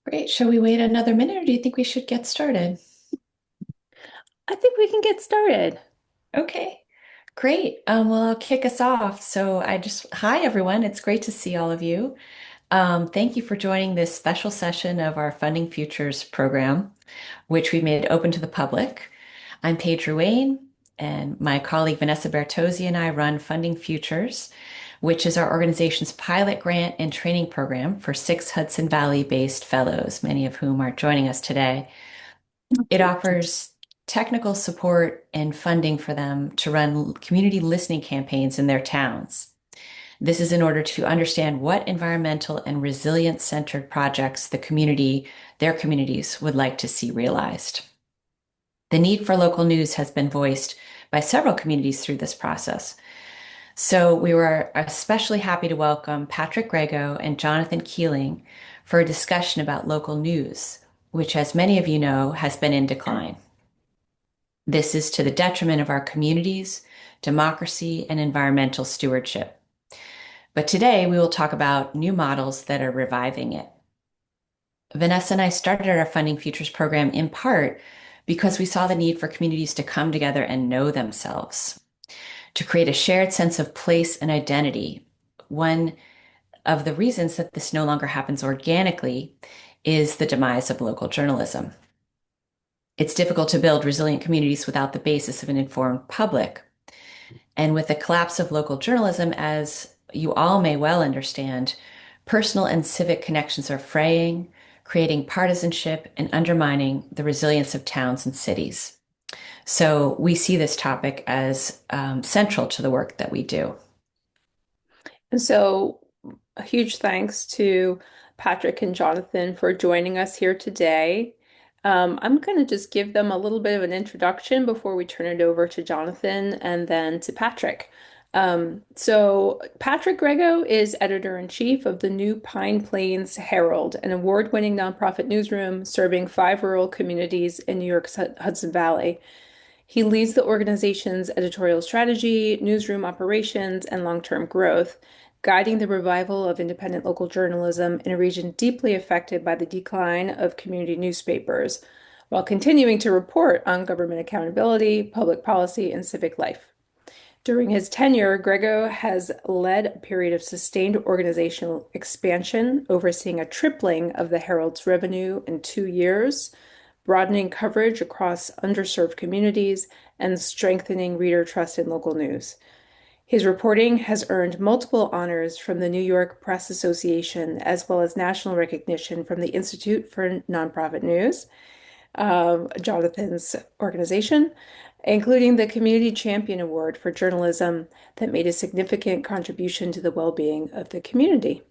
Great. Shall we wait another minute or do you think we should get started? I think we can get started. Okay, great. Well, I'll kick us off. Hi everyone. It's great to see all of you. Thank you for joining this special session of our Funding Futures program, which we made open to the public. I'm Paige Ruane, and my colleague Vanessa Bertozzi and I run Funding Futures, which is our organization's pilot grant and training program for six Hudson Valley-based fellows, many of whom are joining us today. It offers technical support and funding for them to run community listening campaigns in their towns. This is in order to understand what environmental and resilience-centered projects their communities would like to see realized. The need for local news has been voiced by several communities through this process. So we were especially happy to welcome Patrick Grego and Jonathan Kealing for a discussion about local news, which, as many of you know, has been in decline. This is to the detriment of our communities, democracy, and environmental stewardship. But today we will talk about new models that are reviving it. Vanessa and I started our Funding Futures program in part because we saw the need for communities to come together and know themselves, to create a shared sense of place and identity. One of the reasons that this no longer happens organically is the demise of local journalism. It's difficult to build resilient communities without the basis of an informed public. And with the collapse of local journalism, as you all may well understand, personal and civic connections are fraying, creating partisanship and undermining the resilience of towns and cities. So we see this topic as central to the work that we do. And so, a huge thanks to Patrick and Jonathan for joining us here today. I'm going to just give them a little bit of an introduction before we turn it over to Jonathan and then to Patrick. Patrick Grego is editor-in-chief of the New Pine Plains Herald, an award-winning nonprofit newsroom serving five rural communities in New York's Hudson Valley. He leads the organization's editorial strategy, newsroom operations, and long-term growth, guiding the revival of independent local journalism in a region deeply affected by the decline of community newspapers, while continuing to report on government accountability, public policy, and civic life. During his tenure, Grego has led a period of sustained organizational expansion, overseeing a tripling of the Herald's revenue in 2 years, broadening coverage across underserved communities, and strengthening reader trust in local news. His reporting has earned multiple honors from the New York Press Association, as well as national recognition from the Institute for Nonprofit News, Jonathan's organization, including the Community Champion Award for journalism that made a significant contribution to the well-being of the community.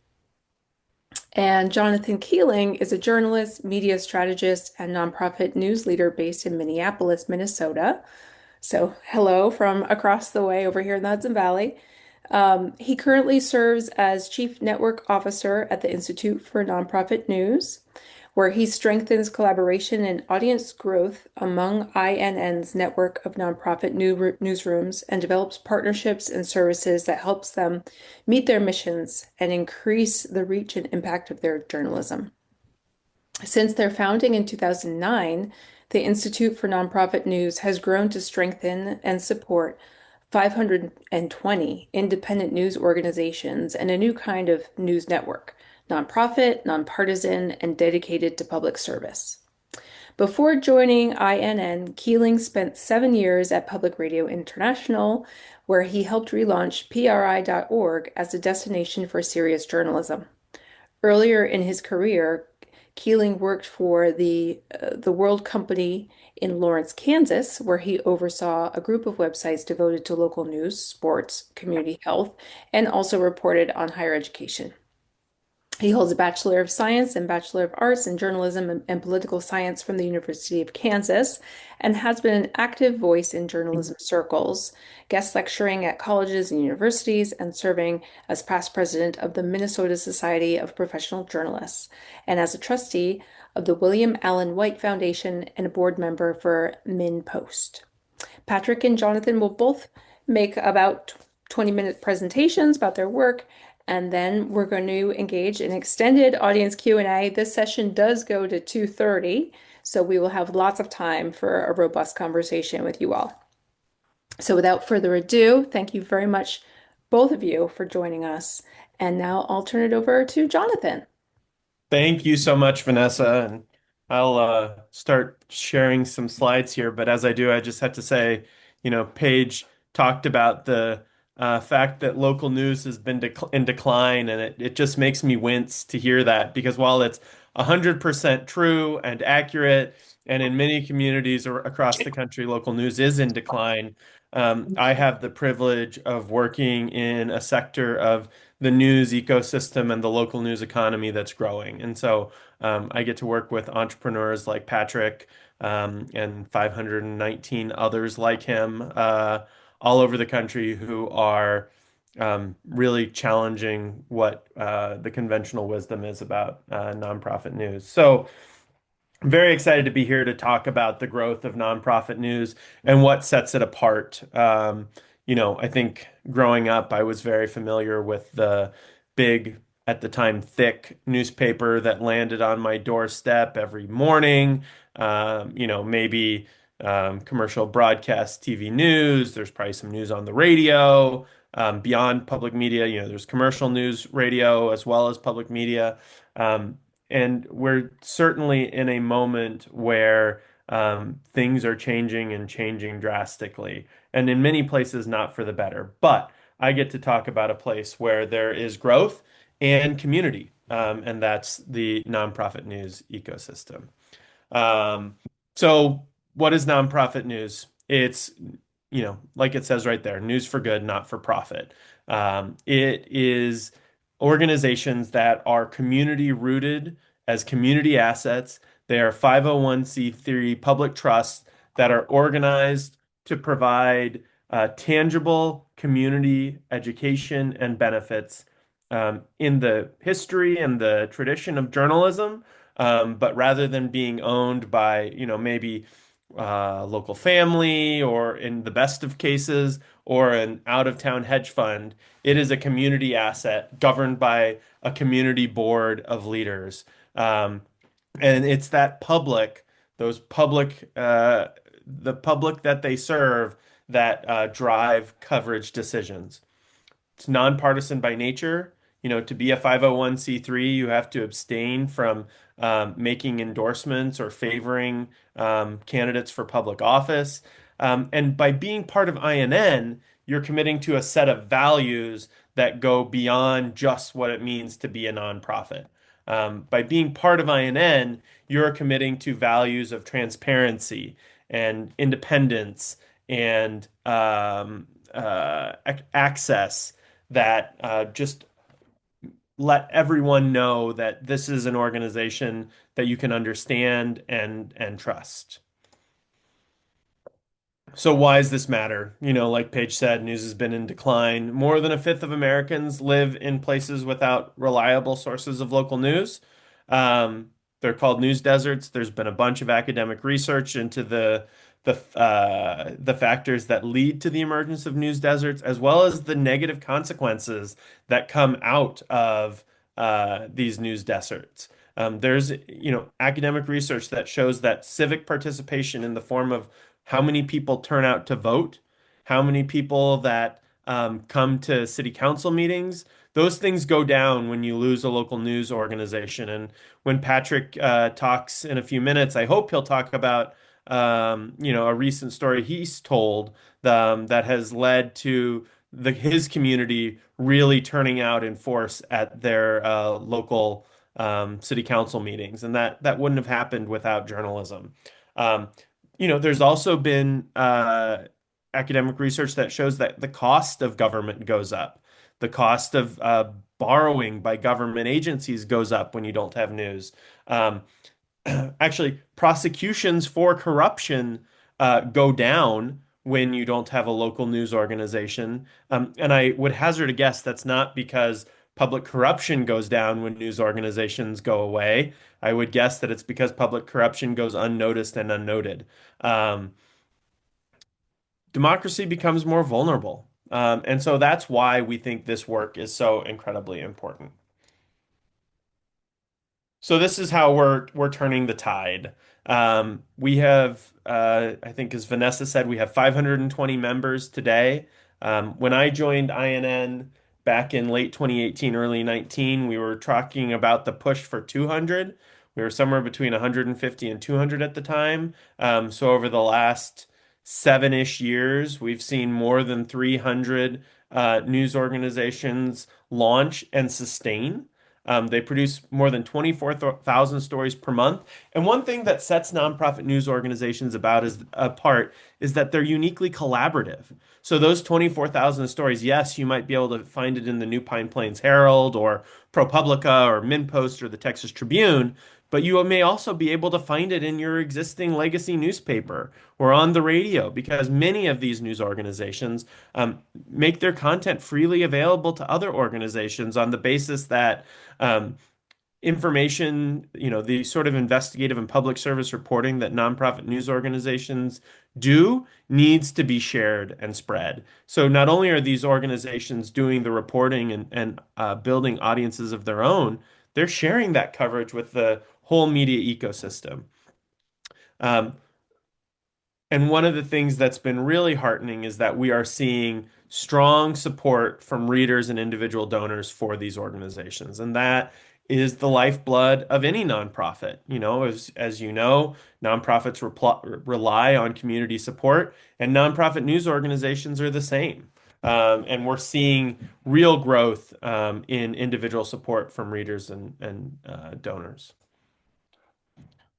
And Jonathan Kealing is a journalist, media strategist, and nonprofit news leader based in Minneapolis, Minnesota. So, hello from across the way over here in the Hudson Valley. He currently serves as Chief Network Officer at the Institute for Nonprofit News, where he strengthens collaboration and audience growth among INN's network of nonprofit newsrooms and develops partnerships and services that helps them meet their missions and increase the reach and impact of their journalism. Since their founding in 2009, the Institute for Nonprofit News has grown to strengthen and support 520 independent news organizations and a new kind of news network, nonprofit, nonpartisan, and dedicated to public service. Before joining INN, Kealing spent 7 years at Public Radio International, where he helped relaunch PRI.org as a destination for serious journalism. Earlier in his career, Kealing worked for the World Company in Lawrence, Kansas, where he oversaw a group of websites devoted to local news, sports, community health, and also reported on higher education. He holds a Bachelor of Science and Bachelor of Arts in Journalism and Political Science from the University of Kansas and has been an active voice in journalism circles, guest lecturing at colleges and universities, and serving as past president of the Minnesota Society of Professional Journalists and as a trustee of the William Allen White Foundation and a board member for MinnPost. Patrick and Jonathan will both make about 20-minute presentations about their work, And then we're going to engage in extended audience Q&A. This session does go to 2:30, so we will have lots of time for a robust conversation with you all. So without further ado, thank you very much, both of you, for joining us. And now I'll turn it over to Jonathan. Thank you so much, Vanessa. And I'll start sharing some slides here. But as I do, I just have to say, Paige talked about the fact that local news has been in decline, and it just makes me wince to hear that because while it's 100% true and accurate, and in many communities across the country, local news is in decline. I have the privilege of working in a sector of the news ecosystem and the local news economy that's growing. And so I get to work with entrepreneurs like Patrick and 519 others like him all over the country who are really challenging what the conventional wisdom is about nonprofit news. So I'm very excited to be here to talk about the growth of nonprofit news and what sets it apart. I think growing up, I was very familiar with the big, at the time, thick newspaper that landed on my doorstep every morning. Maybe commercial broadcast TV news. There's probably some news on the radio. Beyond public media, there's commercial news radio as well as public media. Um, and we're certainly in a moment where things are changing and changing drastically, and in many places not for the better. But I get to talk about a place where there is growth and community, and that's the nonprofit news ecosystem. Um, so what is nonprofit news? It's, like it says right there, news for good, not for profit. It is organizations that are community rooted as community assets. They are 501c3 public trusts that are organized to provide tangible community education and benefits in the history and the tradition of journalism. But rather than being owned by, maybe local family or in the best of cases or an out-of-town hedge fund, it is a community asset governed by a community board of leaders. And it's that public, those public, the public that they serve that drive coverage decisions. It's nonpartisan by nature. To be a 501c3, you have to abstain from making endorsements or favoring candidates for public office. And by being part of INN, you're committing to a set of values that go beyond just what it means to be a nonprofit. By being part of INN, you're committing to values of transparency and independence and access that just let everyone know that this is an organization that you can understand and trust. So why does this matter? Like Paige said, news has been in decline. More than a fifth of Americans live in places without reliable sources of local news. They're called news deserts. There's been a bunch of academic research into the factors that lead to the emergence of news deserts, as well as the negative consequences that come out of these news deserts. There's, academic research that shows that civic participation in the form of how many people turn out to vote, how many people that come to city council meetings, those things go down when you lose a local news organization. And when Patrick talks in a few minutes, I hope he'll talk about a recent story he's told that has led to his community really turning out in force at their local city council meetings, and that wouldn't have happened without journalism. Um, there's also been academic research that shows that the cost of government goes up. The cost of borrowing by government agencies goes up when you don't have news. Actually, prosecutions for corruption go down when you don't have a local news organization. And I would hazard a guess that's not because public corruption goes down when news organizations go away. I would guess that it's because public corruption goes unnoticed and unnoted. Democracy becomes more vulnerable. And so that's why we think this work is so incredibly important. So this is how we're turning the tide. We have, I think, as Vanessa said, we have 520 members today. When I joined INN back in late 2018, early 19, we were talking about the push for 200. We were somewhere between 150 and 200 at the time. So over the last seven-ish years, we've seen more than 300 news organizations launch and sustain. They produce more than 24,000 stories per month. And one thing that sets nonprofit news organizations apart is that they're uniquely collaborative. So those 24,000 stories, yes, you might be able to find it in the New Pine Plains Herald or ProPublica or MinnPost or the Texas Tribune, but you may also be able to find it in your existing legacy newspaper or on the radio because many of these news organizations make their content freely available to other organizations on the basis that um, information, the sort of investigative and public service reporting that nonprofit news organizations do needs to be shared and spread. So not only are these organizations doing the reporting and building audiences of their own, they're sharing that coverage with the whole media ecosystem. Um, and one of the things that's been really heartening is that we are seeing strong support from readers and individual donors for these organizations. And that is the lifeblood of any nonprofit. As you know, nonprofits rely on community support, and nonprofit news organizations are the same. And we're seeing real growth in individual support from readers and donors.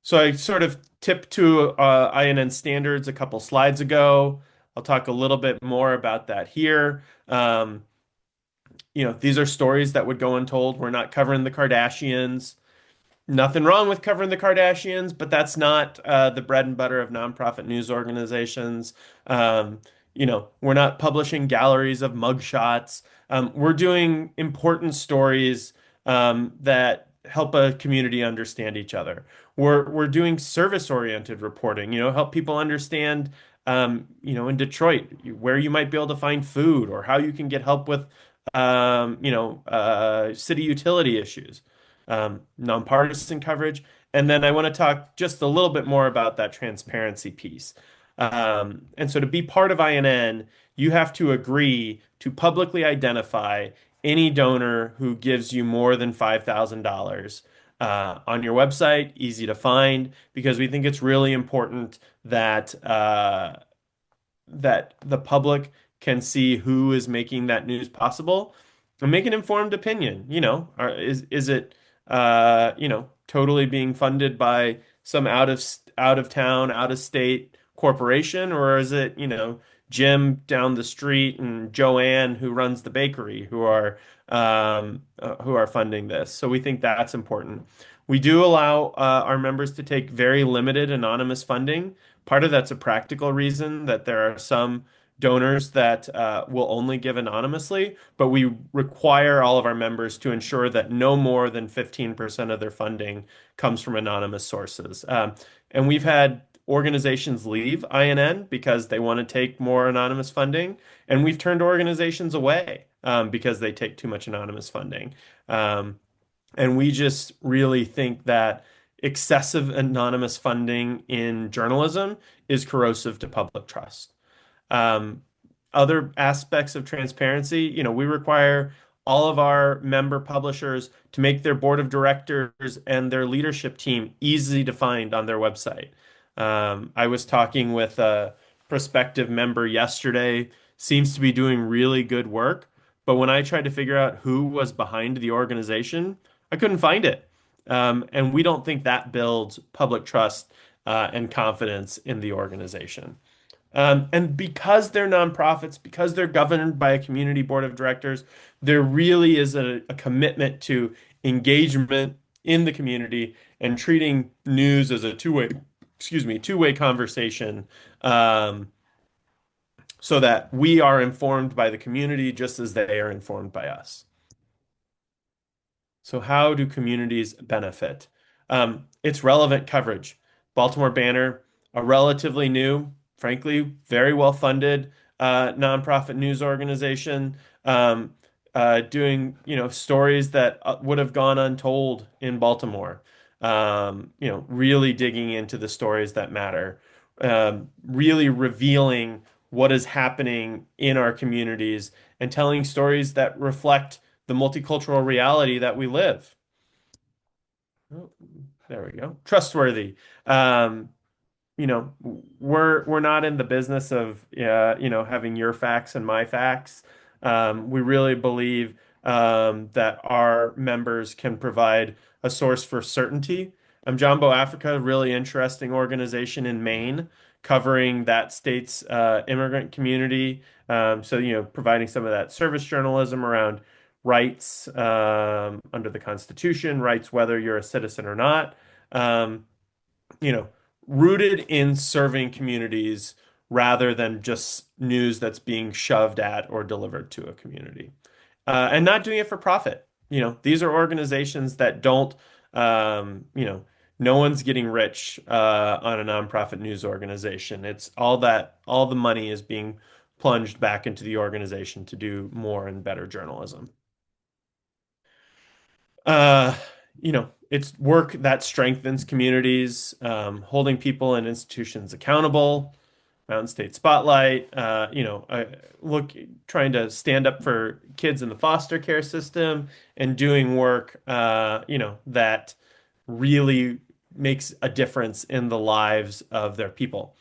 So I sort of tipped to INN standards a couple slides ago. I'll talk a little bit more about that here. These are stories that would go untold. We're not covering the Kardashians. Nothing wrong with covering the Kardashians, but that's not the bread and butter of nonprofit news organizations. We're not publishing galleries of mugshots. We're doing important stories that help a community understand each other. We're doing service-oriented reporting, help people understand, in Detroit, where you might be able to find food or how you can get help with, city utility issues, nonpartisan coverage. And then I want to talk just a little bit more about that transparency piece. And so to be part of INN, you have to agree to publicly identify any donor who gives you more than $5,000 on your website, easy to find, because we think it's really important that the public can see who is making that news possible and make an informed opinion. Is it totally being funded by some out of town, out of state corporation, or is it, Jim down the street and Joanne who runs the bakery who are funding this? So we think that's important. We do allow our members to take very limited anonymous funding. Part of that's a practical reason that there are some donors that will only give anonymously, but we require all of our members to ensure that no more than 15% of their funding comes from anonymous sources. And we've had organizations leave INN because they want to take more anonymous funding, and we've turned organizations away because they take too much anonymous funding. And we just really think that excessive anonymous funding in journalism is corrosive to public trust. Um, Other aspects of transparency, we require all of our member publishers to make their board of directors and their leadership team easy to find on their website. I was talking with a prospective member yesterday, seems to be doing really good work, but when I tried to figure out who was behind the organization, I couldn't find it. And we don't think that builds public trust and confidence in the organization. And because they're nonprofits, because they're governed by a community board of directors, there really is a commitment to engagement in the community and treating news as a two-way conversation, so that we are informed by the community just as they are informed by us. So how do communities benefit? It's relevant coverage. Baltimore Banner, a relatively new, frankly, very well funded nonprofit news organization, doing, stories that would have gone untold in Baltimore. Really digging into the stories that matter, really revealing what is happening in our communities and telling stories that reflect the multicultural reality that we live. Oh, there we go. Trustworthy. Um, we're not in the business of having your facts and my facts. We really believe that our members can provide a source for certainty. Jumbo Africa, really interesting organization in Maine, covering that state's immigrant community. Providing some of that service journalism around rights under the Constitution, rights whether you're a citizen or not. Um, you know, Rooted in serving communities rather than just news that's being shoved at or delivered to a community. And not doing it for profit. These are organizations that don't, um, you know, no one's getting rich on a nonprofit news organization. It's all the money is being plunged back into the organization to do more and better journalism. Uh, it's work that strengthens communities, holding people and institutions accountable. Mountain State Spotlight, look, trying to stand up for kids in the foster care system and doing work, that really makes a difference in the lives of their people.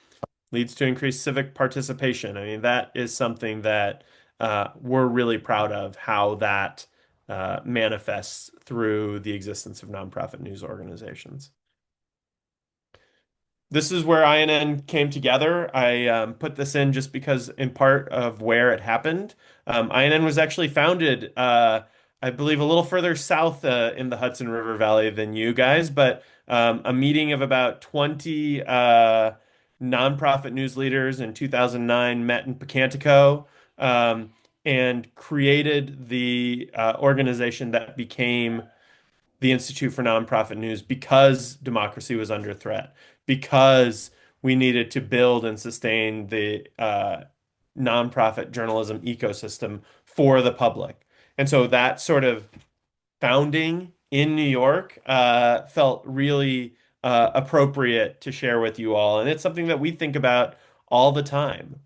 Leads to increased civic participation. I mean, that is something that we're really proud of how that manifests through the existence of nonprofit news organizations. This is where INN came together. I put this in just because, in part, of where it happened. INN was actually founded, I believe, a little further south in the Hudson River Valley than you guys, but a meeting of about 20 nonprofit news leaders in 2009 met in Pecantico um, and created the organization that became the Institute for Nonprofit News because democracy was under threat, because we needed to build and sustain the nonprofit journalism ecosystem for the public. And so that sort of founding in New York felt really appropriate to share with you all. And it's something that we think about all the time.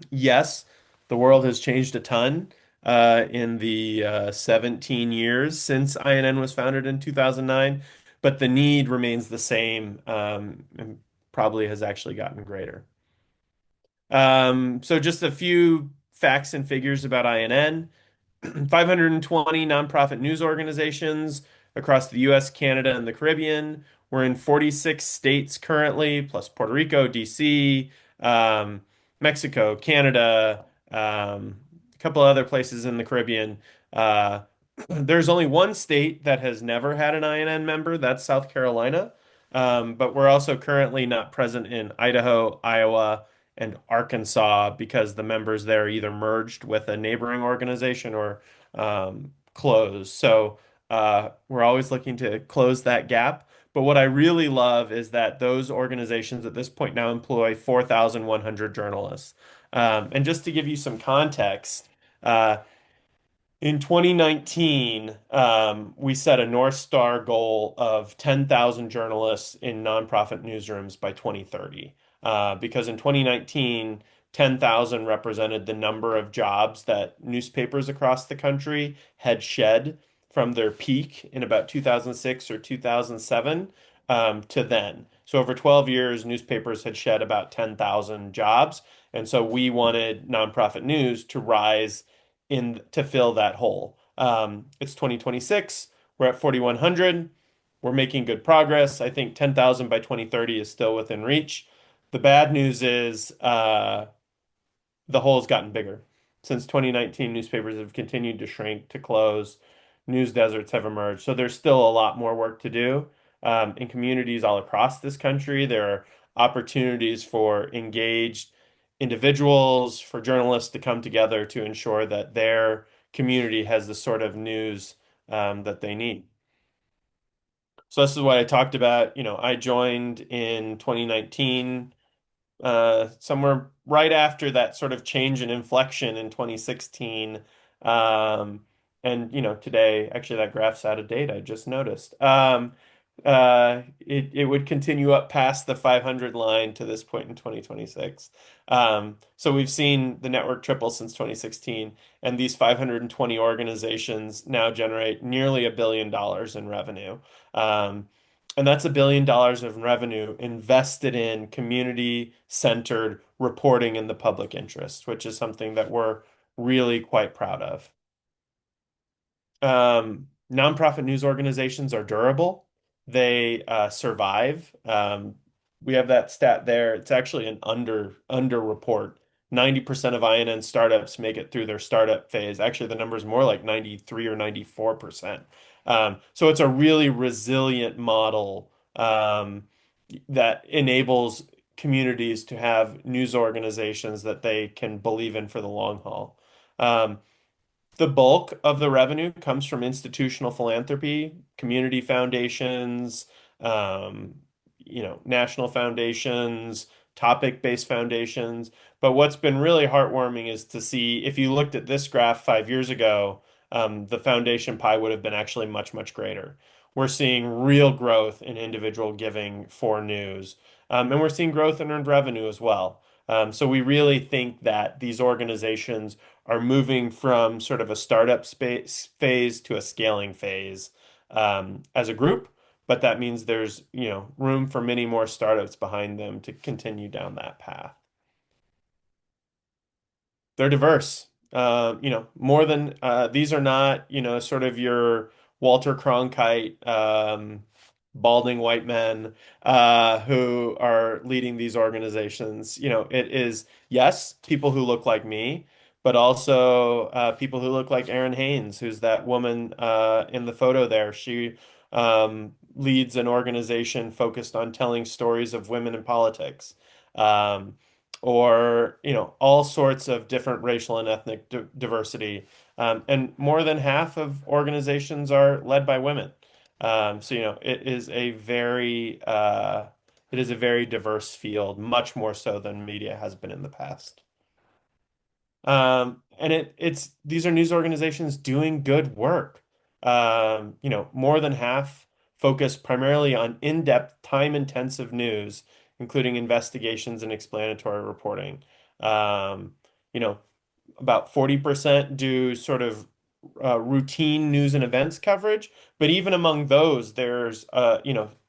Yes, the world has changed a ton in the 17 years since INN was founded in 2009, but the need remains the same and probably has actually gotten greater. So just a few facts and figures about INN. 520 nonprofit news organizations across the US, Canada, and the Caribbean. We're in 46 states currently, plus Puerto Rico, DC, Mexico, Canada, a couple other places in the Caribbean. Uh, there's only one state that has never had an INN member, that's South Carolina. But we're also currently not present in Idaho, Iowa, and Arkansas because the members there either merged with a neighboring organization or closed. So we're always looking to close that gap. But what I really love is that those organizations at this point now employ 4,100 journalists. And just to give you some context, uh, in 2019, we set a North Star goal of 10,000 journalists in nonprofit newsrooms by 2030. Because in 2019, 10,000 represented the number of jobs that newspapers across the country had shed from their peak in about 2006 or 2007 to then. So over 12 years, newspapers had shed about 10,000 jobs. And so we wanted nonprofit news to rise in to fill that hole. It's 2026. We're at 4,100. We're making good progress. I think 10,000 by 2030 is still within reach. The bad news is the hole's gotten bigger. Since 2019, newspapers have continued to shrink, to close. News deserts have emerged. So there's still a lot more work to do. In communities all across this country, there are opportunities for engaged individuals, for journalists to come together to ensure that their community has the sort of news that they need. So this is what I talked about. I joined in 2019 somewhere right after that sort of change and inflection in 2016. Um, and today, actually, that graph's out of date. I just noticed. It would continue up past the 500 line to this point in 2026. So we've seen the network triple since 2016, and these 520 organizations now generate nearly $1 billion in revenue. Um, and that's $1 billion of revenue invested in community-centered reporting in the public interest, which is something that we're really quite proud of. Nonprofit news organizations are durable. They survive. We have that stat there. It's actually an under report. 90% of INN startups make it through their startup phase. Actually, the number is more like 93 or 94%. So it's a really resilient model that enables communities to have news organizations that they can believe in for the long haul. Um, the bulk of the revenue comes from institutional philanthropy, community foundations, um, national foundations, topic-based foundations. But what's been really heartwarming is to see if you looked at this graph 5 years ago, the foundation pie would have been actually much, much greater. We're seeing real growth in individual giving for news, and we're seeing growth in earned revenue as well. So we really think that these organizations are moving from sort of a startup space phase to a scaling phase as a group, but that means there's, room for many more startups behind them to continue down that path. They're diverse. More than these are not, sort of your Walter Cronkite, balding white men who are leading these organizations. It is, yes, people who look like me, but also people who look like Erin Haynes, who's that woman in the photo there. She leads an organization focused on telling stories of women in politics. Um, or all sorts of different racial and ethnic diversity. And more than half of organizations are led by women. So it is a very diverse field, much more so than media has been in the past. And it's these are news organizations doing good work. More than half focus primarily on in-depth, time-intensive news, including investigations and explanatory reporting. Um, you know, about 40% do sort of routine news and events coverage, but even among those, there's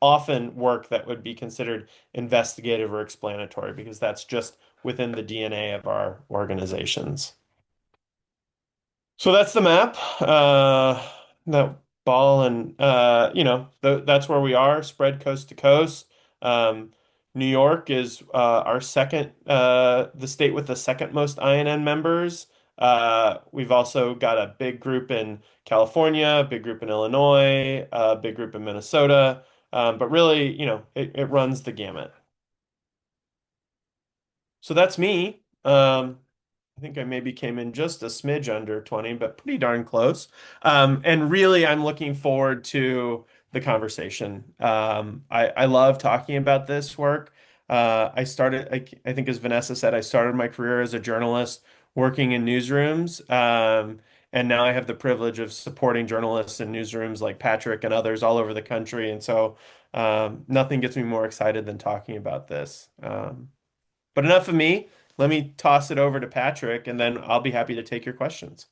often work that would be considered investigative or explanatory because that's just within the DNA of our organizations. So that's the map. That ball and that's where we are, spread coast to coast. Um, New York is our second, the state with the second most INN members. We've also got a big group in California, a big group in Illinois, a big group in Minnesota. But really, it runs the gamut. So that's me. I think I maybe came in just a smidge under 20, but pretty darn close. And really, I'm looking forward to the conversation. I love talking about this work. I think as Vanessa said, I started my career as a journalist working in newsrooms. And now I have the privilege of supporting journalists in newsrooms like Patrick and others all over the country. And so nothing gets me more excited than talking about this. But enough of me. Let me toss it over to Patrick, and then I'll be happy to take your questions.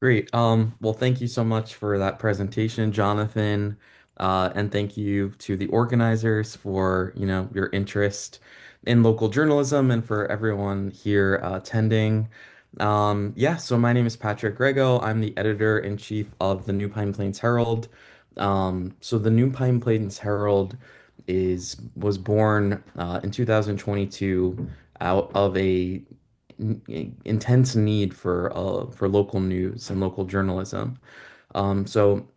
Great. Well, thank you so much for that presentation, Jonathan. And thank you to the organizers for, your interest in local journalism and for everyone here attending. Yeah, so my name is Patrick Grego. I'm the editor-in-chief of the New Pine Plains Herald. So the New Pine Plains Herald was born in 2022 out of a intense need for local news and local journalism. So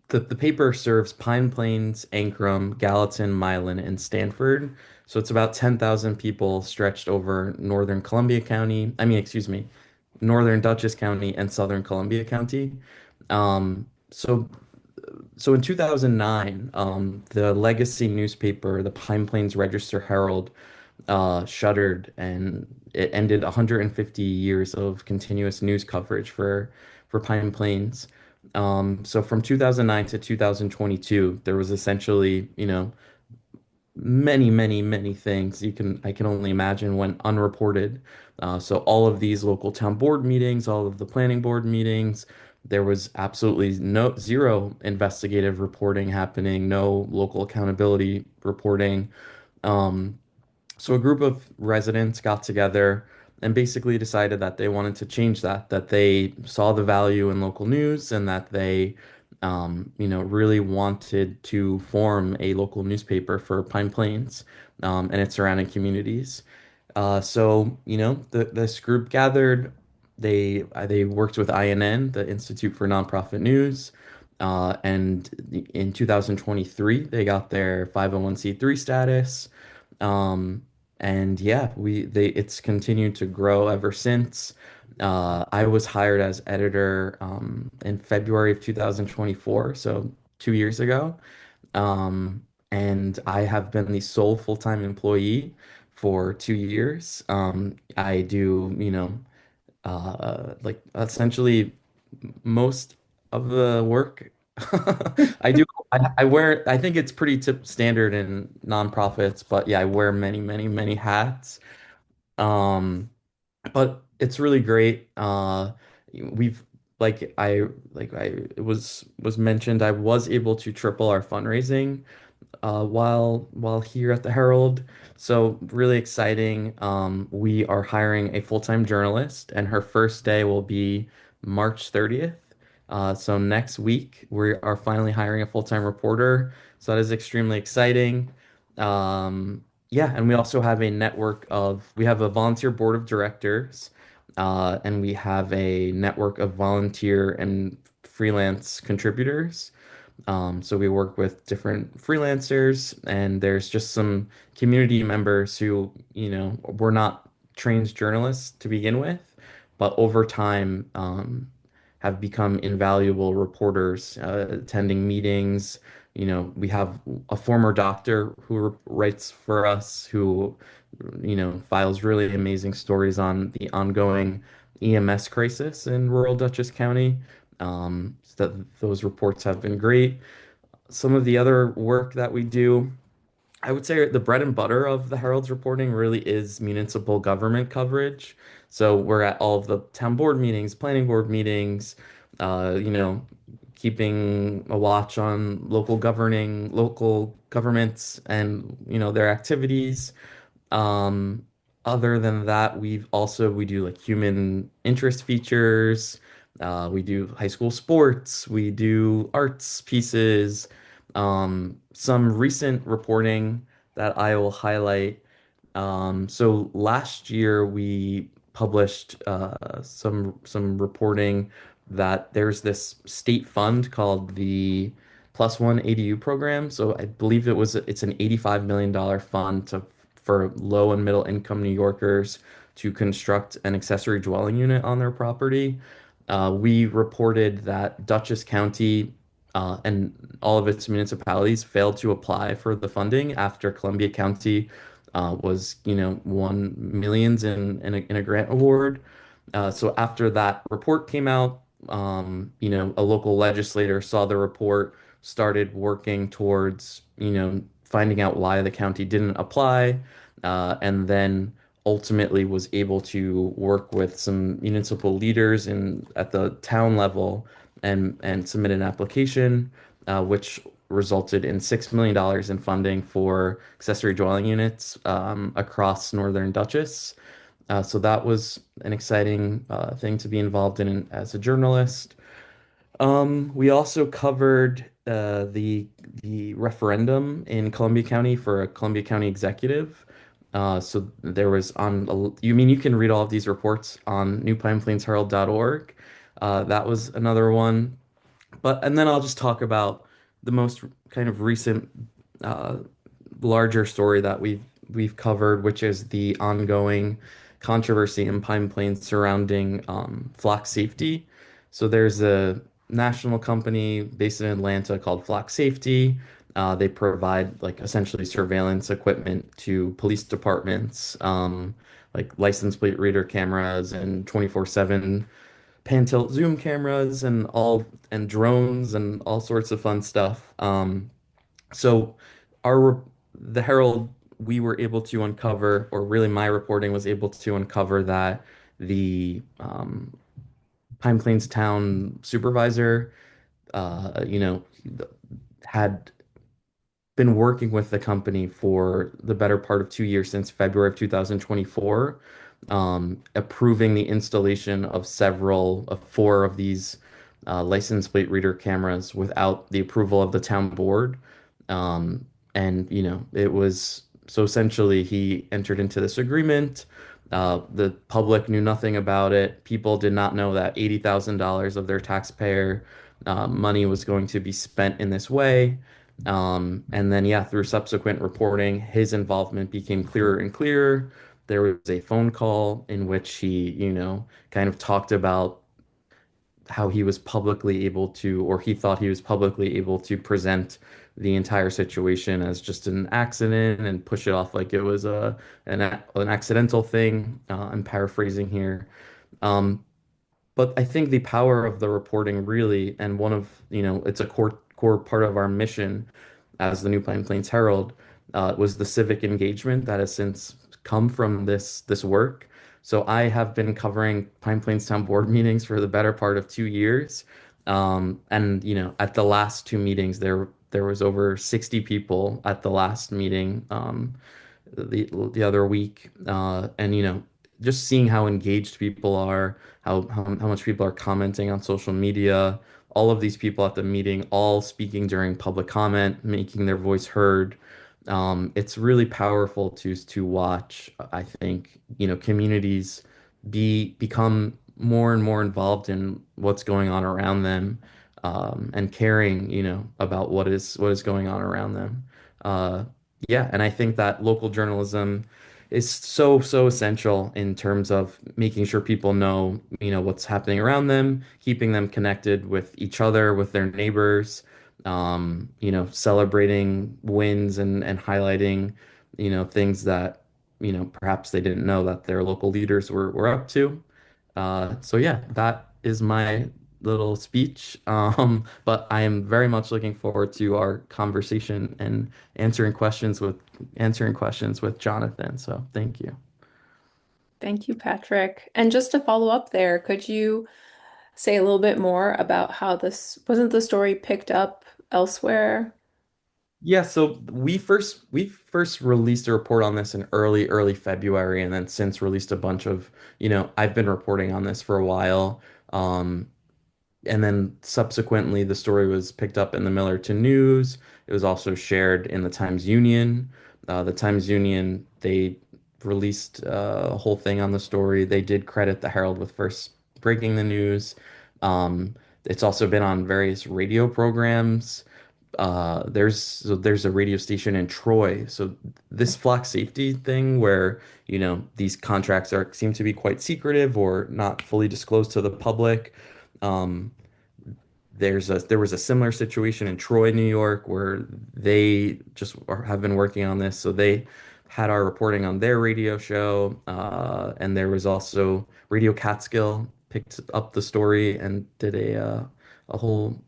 the paper serves Pine Plains, Ankrum, Gallatin, Milan, and Stanford. So it's about 10,000 people stretched over northern Columbia County. Excuse me, northern Dutchess County and southern Columbia County. So So in 2009, the legacy newspaper, the Pine Plains Register Herald, shuttered, and it ended 150 years of continuous news coverage for Pine Plains. So from 2009 to 2022, there was essentially, many things I can only imagine went unreported. So all of these local town board meetings, all of the planning board meetings, there was absolutely no zero investigative reporting happening, no local accountability reporting. Um, so a group of residents got together and basically decided that they wanted to change that, that they saw the value in local news and that they, really wanted to form a local newspaper for Pine Plains, and its surrounding communities. This group gathered. They worked with INN, the Institute for Nonprofit News, and in 2023 they got their 501(c)(3) status. Um, and yeah, it's continued to grow ever since. I was hired as editor in February of 2024, so 2 years ago. Um, and I have been the sole full-time employee for 2 years. I do, like essentially most of the work. I do. I wear. I think it's pretty tip standard in nonprofits, but yeah, I wear many hats. Um, but it's really great. We've like I it was mentioned. I was able to triple our fundraising while here at the Herald. So really exciting. We are hiring a full-time journalist, and her first day will be March 30th. So next week we are finally hiring a full-time reporter. So that is extremely exciting. Yeah, and we also have we have a volunteer board of directors, and we have a network of volunteer and freelance contributors. So we work with different freelancers, and there's just some community members who, were not trained journalists to begin with, but over time, have become invaluable reporters, attending meetings. We have a former doctor who writes for us, who, files really amazing stories on the ongoing EMS crisis in rural Dutchess County. Those reports have been great. Some of the other work that we do, I would say the bread and butter of the Herald's reporting really is municipal government coverage. So we're at all of the town board meetings, planning board meetings, uh, you know, keeping a watch on local governments and, their activities. Um, Other than that, we do like human interest features. We do high school sports. We do arts pieces. Some recent reporting that I will highlight. So last year we published some reporting that there's this state fund called the Plus One ADU program. So I believe it's an $85 million fund for low and middle income New Yorkers to construct an accessory dwelling unit on their property. We reported that Dutchess County and all of its municipalities failed to apply for the funding after Columbia County won millions in a grant award. So after that report came out, a local legislator saw the report, started working towards, finding out why the county didn't apply, and then ultimately was able to work with some municipal leaders at the town level and submit an application, which resulted in $6 million in funding for accessory dwelling units across Northern Dutchess. So that was an exciting thing to be involved in as a journalist. We also covered the referendum in Columbia County for a Columbia County executive. So there was you can read all of these reports on newpineplainsherald.org. That was another one. And then I'll just talk about the most kind of recent, uh, larger story that we've covered, which is the ongoing controversy in Pine Plains surrounding flock safety. So there's national company based in Atlanta called Flock Safety. They provide like essentially surveillance equipment to police departments, like license plate reader cameras and 24/7 pan tilt zoom cameras and drones and all sorts of fun stuff. So our the Herald, we were able to uncover, or really my reporting was able to uncover that the Pine Plains town supervisor, had been working with the company for the better part of 2 years since February of 2024, approving the installation of four of these license plate reader cameras without the approval of the town board. Um, and, it was so essentially he entered into this agreement. The public knew nothing about it. People did not know that $80,000 of their taxpayer money was going to be spent in this way. And then, yeah, through subsequent reporting, his involvement became clearer and clearer. There was a phone call in which he, kind of talked about how he was publicly able to, or he thought he was publicly able to present the entire situation as just an accident and push it off like it was an accidental thing. I'm paraphrasing here. Um, but I think the power of the reporting really, and one of, it's a core part of our mission as the New Pine Plains Herald, was the civic engagement that has since come from this work. So I have been covering Pine Plains Town Board meetings for the better part of 2 years. And at the last two meetings, there was over 60 people at the last meeting. The other week, and just seeing how engaged people are, how much people are commenting on social media, all of these people at the meeting, all speaking during public comment, making their voice heard. It's really powerful to watch. I think communities become more and more involved in what's going on around them, and caring about what is going on around them. Uh, yeah, and I think that local journalism is so essential in terms of making sure people know, what's happening around them, keeping them connected with each other, with their neighbors, celebrating wins and highlighting, things that, perhaps they didn't know that their local leaders were up to. So yeah, that is my little speech. But I am very much looking forward to our conversation and answering questions with Jonathan. So thank you. Thank you, Patrick. And just to follow up there, could you say a little bit more about how this wasn't the story picked up elsewhere? Yeah, so we first released a report on this in early February, and then since released a bunch of, I've been reporting on this for a while. Um, And then subsequently, the story was picked up in the Millerton News. It was also shared in the Times Union. The Times Union, they released a whole thing on the story. They did credit the Herald with first breaking the news. It's also been on various radio programs. There's a radio station in Troy. So this flock safety thing where, these contracts seem to be quite secretive or not fully disclosed to the public. Um, there was a similar situation in Troy, New York, where they have been working on this. So they had our reporting on their radio show, and there was also Radio Catskill picked up the story and did a whole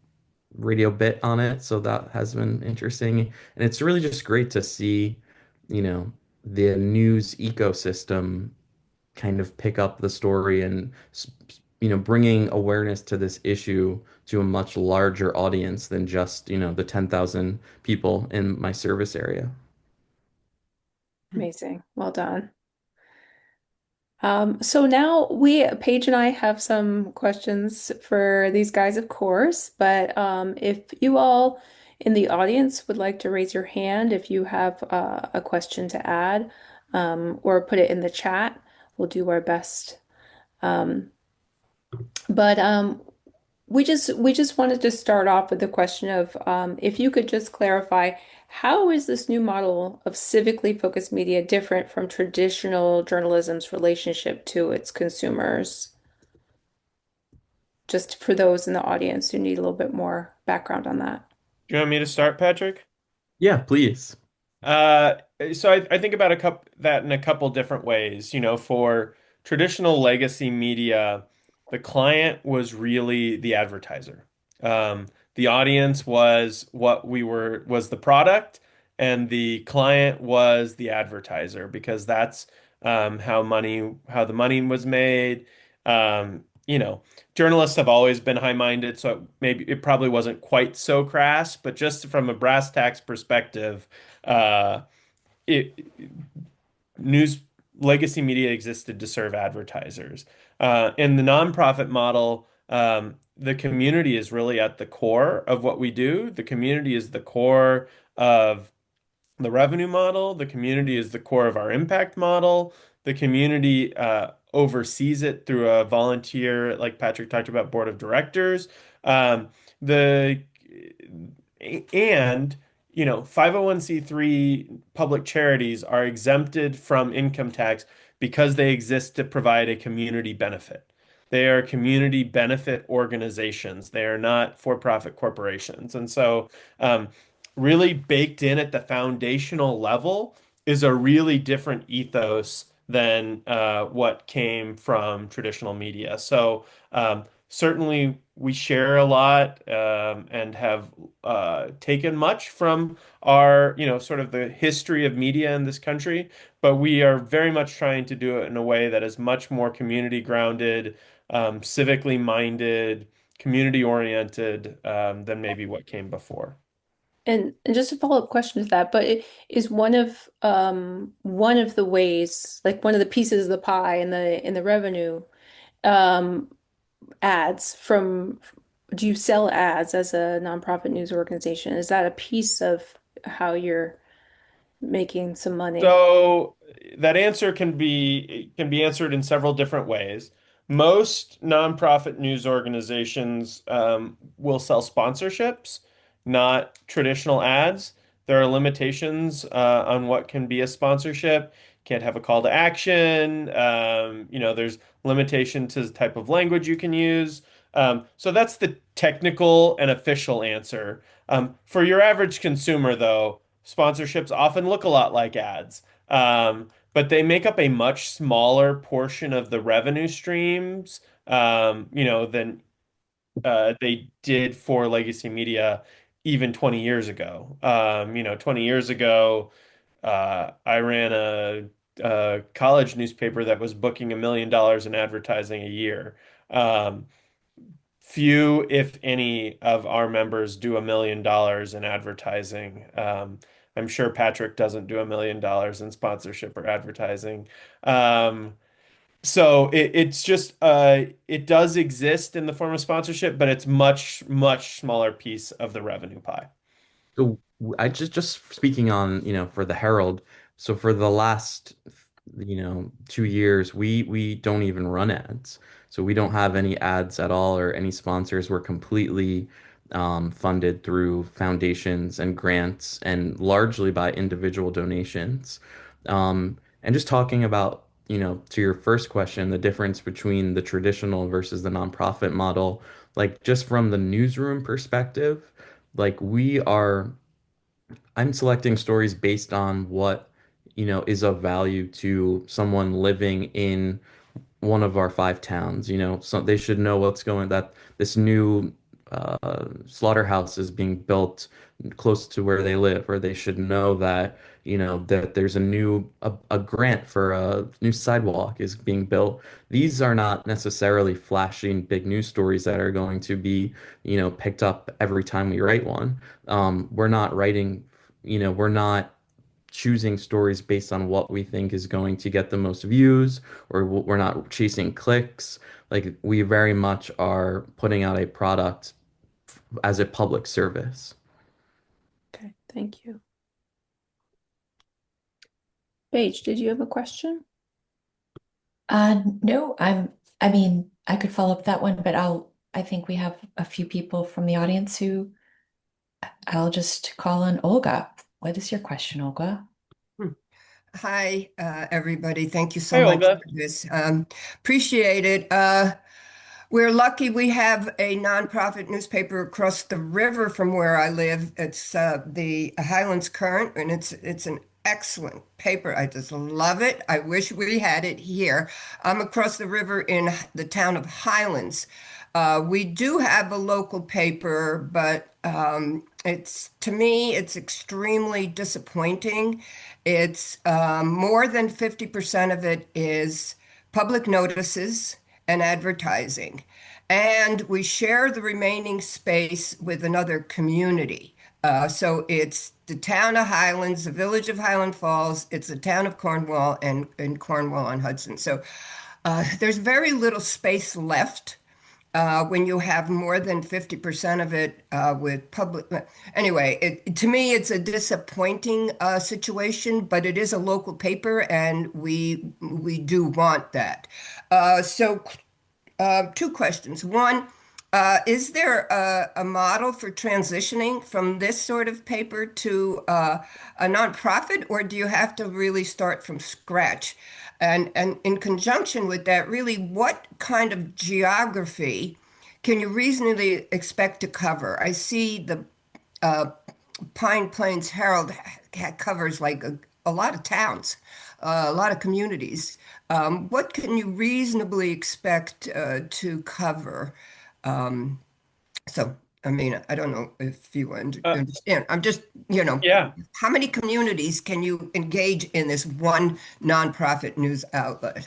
radio bit on it. So that has been interesting, and it's really just great to see, you know, the news ecosystem kind of pick up the story and bringing awareness to this issue to a much larger audience than just the 10,000 people in my service area. Amazing. Well done. So now Paige and I have some questions for these guys, of course, but if you all in the audience would like to raise your hand if you have a question to add, or put it in the chat, we'll do our best. Um, but we just wanted to start off with the question of if you could just clarify, how is this new model of civically focused media different from traditional journalism's relationship to its consumers? just for those in the audience who need a little bit more background on that. Do you want me to start, Patrick? Yeah, please. Uh, so I think about a couple that in a couple different ways. For traditional legacy media, the client was really the advertiser. The audience was the product, and the client was the advertiser because that's how the money was made. Journalists have always been high-minded, so maybe it probably wasn't quite so crass, but just from a brass tacks perspective uh, it news legacy media existed to serve advertisers. In the nonprofit model, the community is really at the core of what we do. The community is the core of the revenue model. The community is the core of our impact model. The community oversees it through a volunteer, like Patrick talked about, board of directors. Um, the and 501c3 public charities are exempted from income tax because they exist to provide a community benefit. They are community benefit organizations. They are not for-profit corporations. And so, really baked in at the foundational level is a really different ethos than what came from traditional media. So, certainly, we share a lot and have taken much from our, sort of the history of media in this country, but we are very much trying to do it in a way that is much more community grounded, civically minded, community oriented than maybe what came before. And just a follow-up question to that, but is one of the ways, like one of the pieces of the pie in the revenue, um, ads from, do you sell ads as a nonprofit news organization? Is that a piece of how you're making some money? So that answer can be answered in several different ways. Most nonprofit news organizations will sell sponsorships, not traditional ads. There are limitations on what can be a sponsorship. Can't have a call to action. There's limitation to the type of language you can use. So that's the technical and official answer. For your average consumer, though, sponsorships often look a lot like ads, but they make up a much smaller portion of the revenue streams, than they did for legacy media even 20 years ago. 20 years ago, I ran a college newspaper that was booking $1 million in advertising a year. Um, Few, if any, of our members do $1 million in advertising. I'm sure Patrick doesn't do $1 million in sponsorship or advertising. Um, so it's just it does exist in the form of sponsorship, but it's much, much smaller piece of the revenue pie. So I just speaking on, for the Herald. So for the last, 2 years, we don't even run ads. So we don't have any ads at all or any sponsors. We're completely funded through foundations and grants and largely by individual donations. And just talking about, to your first question, the difference between the traditional versus the nonprofit model, like just from the newsroom perspective, like I'm selecting stories based on what, is of value to someone living in one of our five towns. So they should know that this new slaughterhouse is being built close to where they live, or they should know that, that there's a grant for a new sidewalk is being built. These are not necessarily flashing big news stories that are going to be, picked up every time we write one. We're not writing, we're not choosing stories based on what we think is going to get the most views, or we're not chasing clicks. Like we very much are putting out a product as a public service. Okay, thank you. Paige, did you have a question? No, I mean, I could follow up that one, but I think we have a few people from the audience who I'll just call on Olga. What is your question, Olga? Hmm. Hi, everybody. Thank you so Hi, much Olga. for this. Appreciate it. We're lucky we have a nonprofit newspaper across the river from where I live. It's the Highlands Current, and it's an excellent paper. I just love it. I wish we had it here. I'm across the river in the town of Highlands. We do have a local paper, but it's to me, it's extremely disappointing. It's more than 50% of it is public notices and advertising. And we share the remaining space with another community. So it's the town of Highlands, the village of Highland Falls, it's the town of Cornwall and Cornwall on Hudson. So there's very little space left when you have more than 50% of it with public. Anyway, to me, it's a disappointing situation, but it is a local paper, and we do want that. So two questions. One, is there a model for transitioning from this sort of paper to a nonprofit, or do you have to really start from scratch? And in conjunction with that, really, what kind of geography can you reasonably expect to cover? I see the uh, Pine Plains Herald covers like a lot of towns, a lot of communities. What can you reasonably expect to cover? Um, so, I mean, I don't know if you Uh, understand. I'm just, yeah. how many communities can you engage in this one nonprofit news outlet?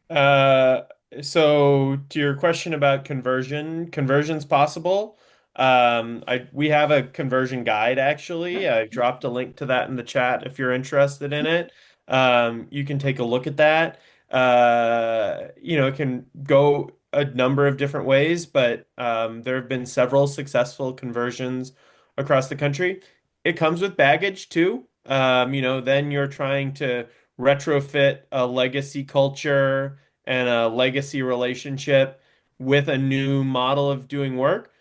Uh, so to your question about conversion's possible. We have a conversion guide actually. I dropped a link to that in the chat if you're interested in it. You can take a look at that. It can go a number of different ways, but there have been several successful conversions across the country. It comes with baggage too. Then you're trying to retrofit a legacy culture and a legacy relationship with a new model of doing work.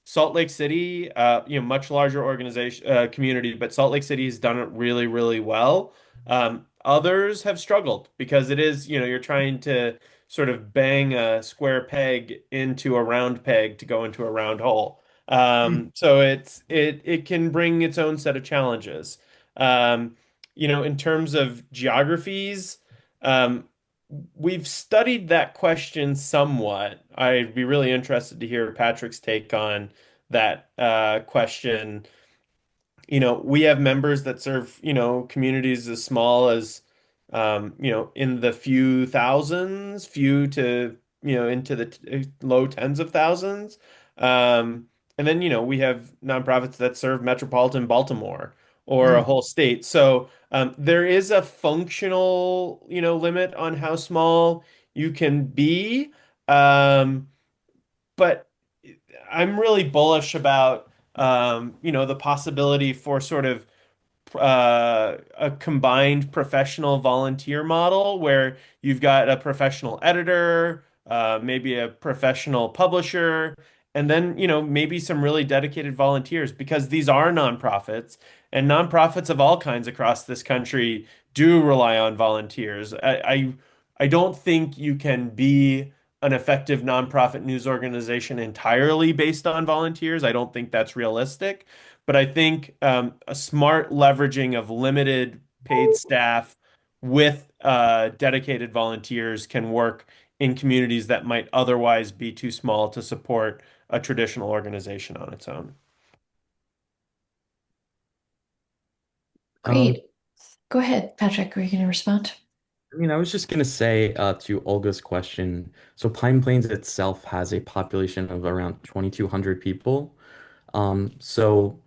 Salt Lake City, much larger organization, community, but Salt Lake City has done it really, really well. Others have struggled because it is, you're trying to sort of bang a square peg into a round peg to go into a round hole. So it can bring its own set of challenges. In terms of geographies, um, we've studied that question somewhat. I'd be really interested to hear Patrick's take on that question. We have members that serve, communities as small as, in the few thousands, few to, into the low tens of thousands. And then, we have nonprofits that serve metropolitan Baltimore or a Mm. whole state. So there is a functional, limit on how small you can be. Um, but I'm really bullish about the possibility for sort of a combined professional volunteer model where you've got a professional editor, maybe a professional publisher, and then, maybe some really dedicated volunteers because these are nonprofits and nonprofits of all kinds across this country do rely on volunteers. I don't think you can be an effective nonprofit news organization entirely based on volunteers. I don't think that's realistic. But I think a smart leveraging of limited paid staff with dedicated volunteers can work in communities that might otherwise be too small to support a traditional organization on its own. Um, Great. Go ahead, Patrick. Are you going to respond? I was just gonna say to Olga's question, so Pine Plains itself has a population of around 2,200 people. So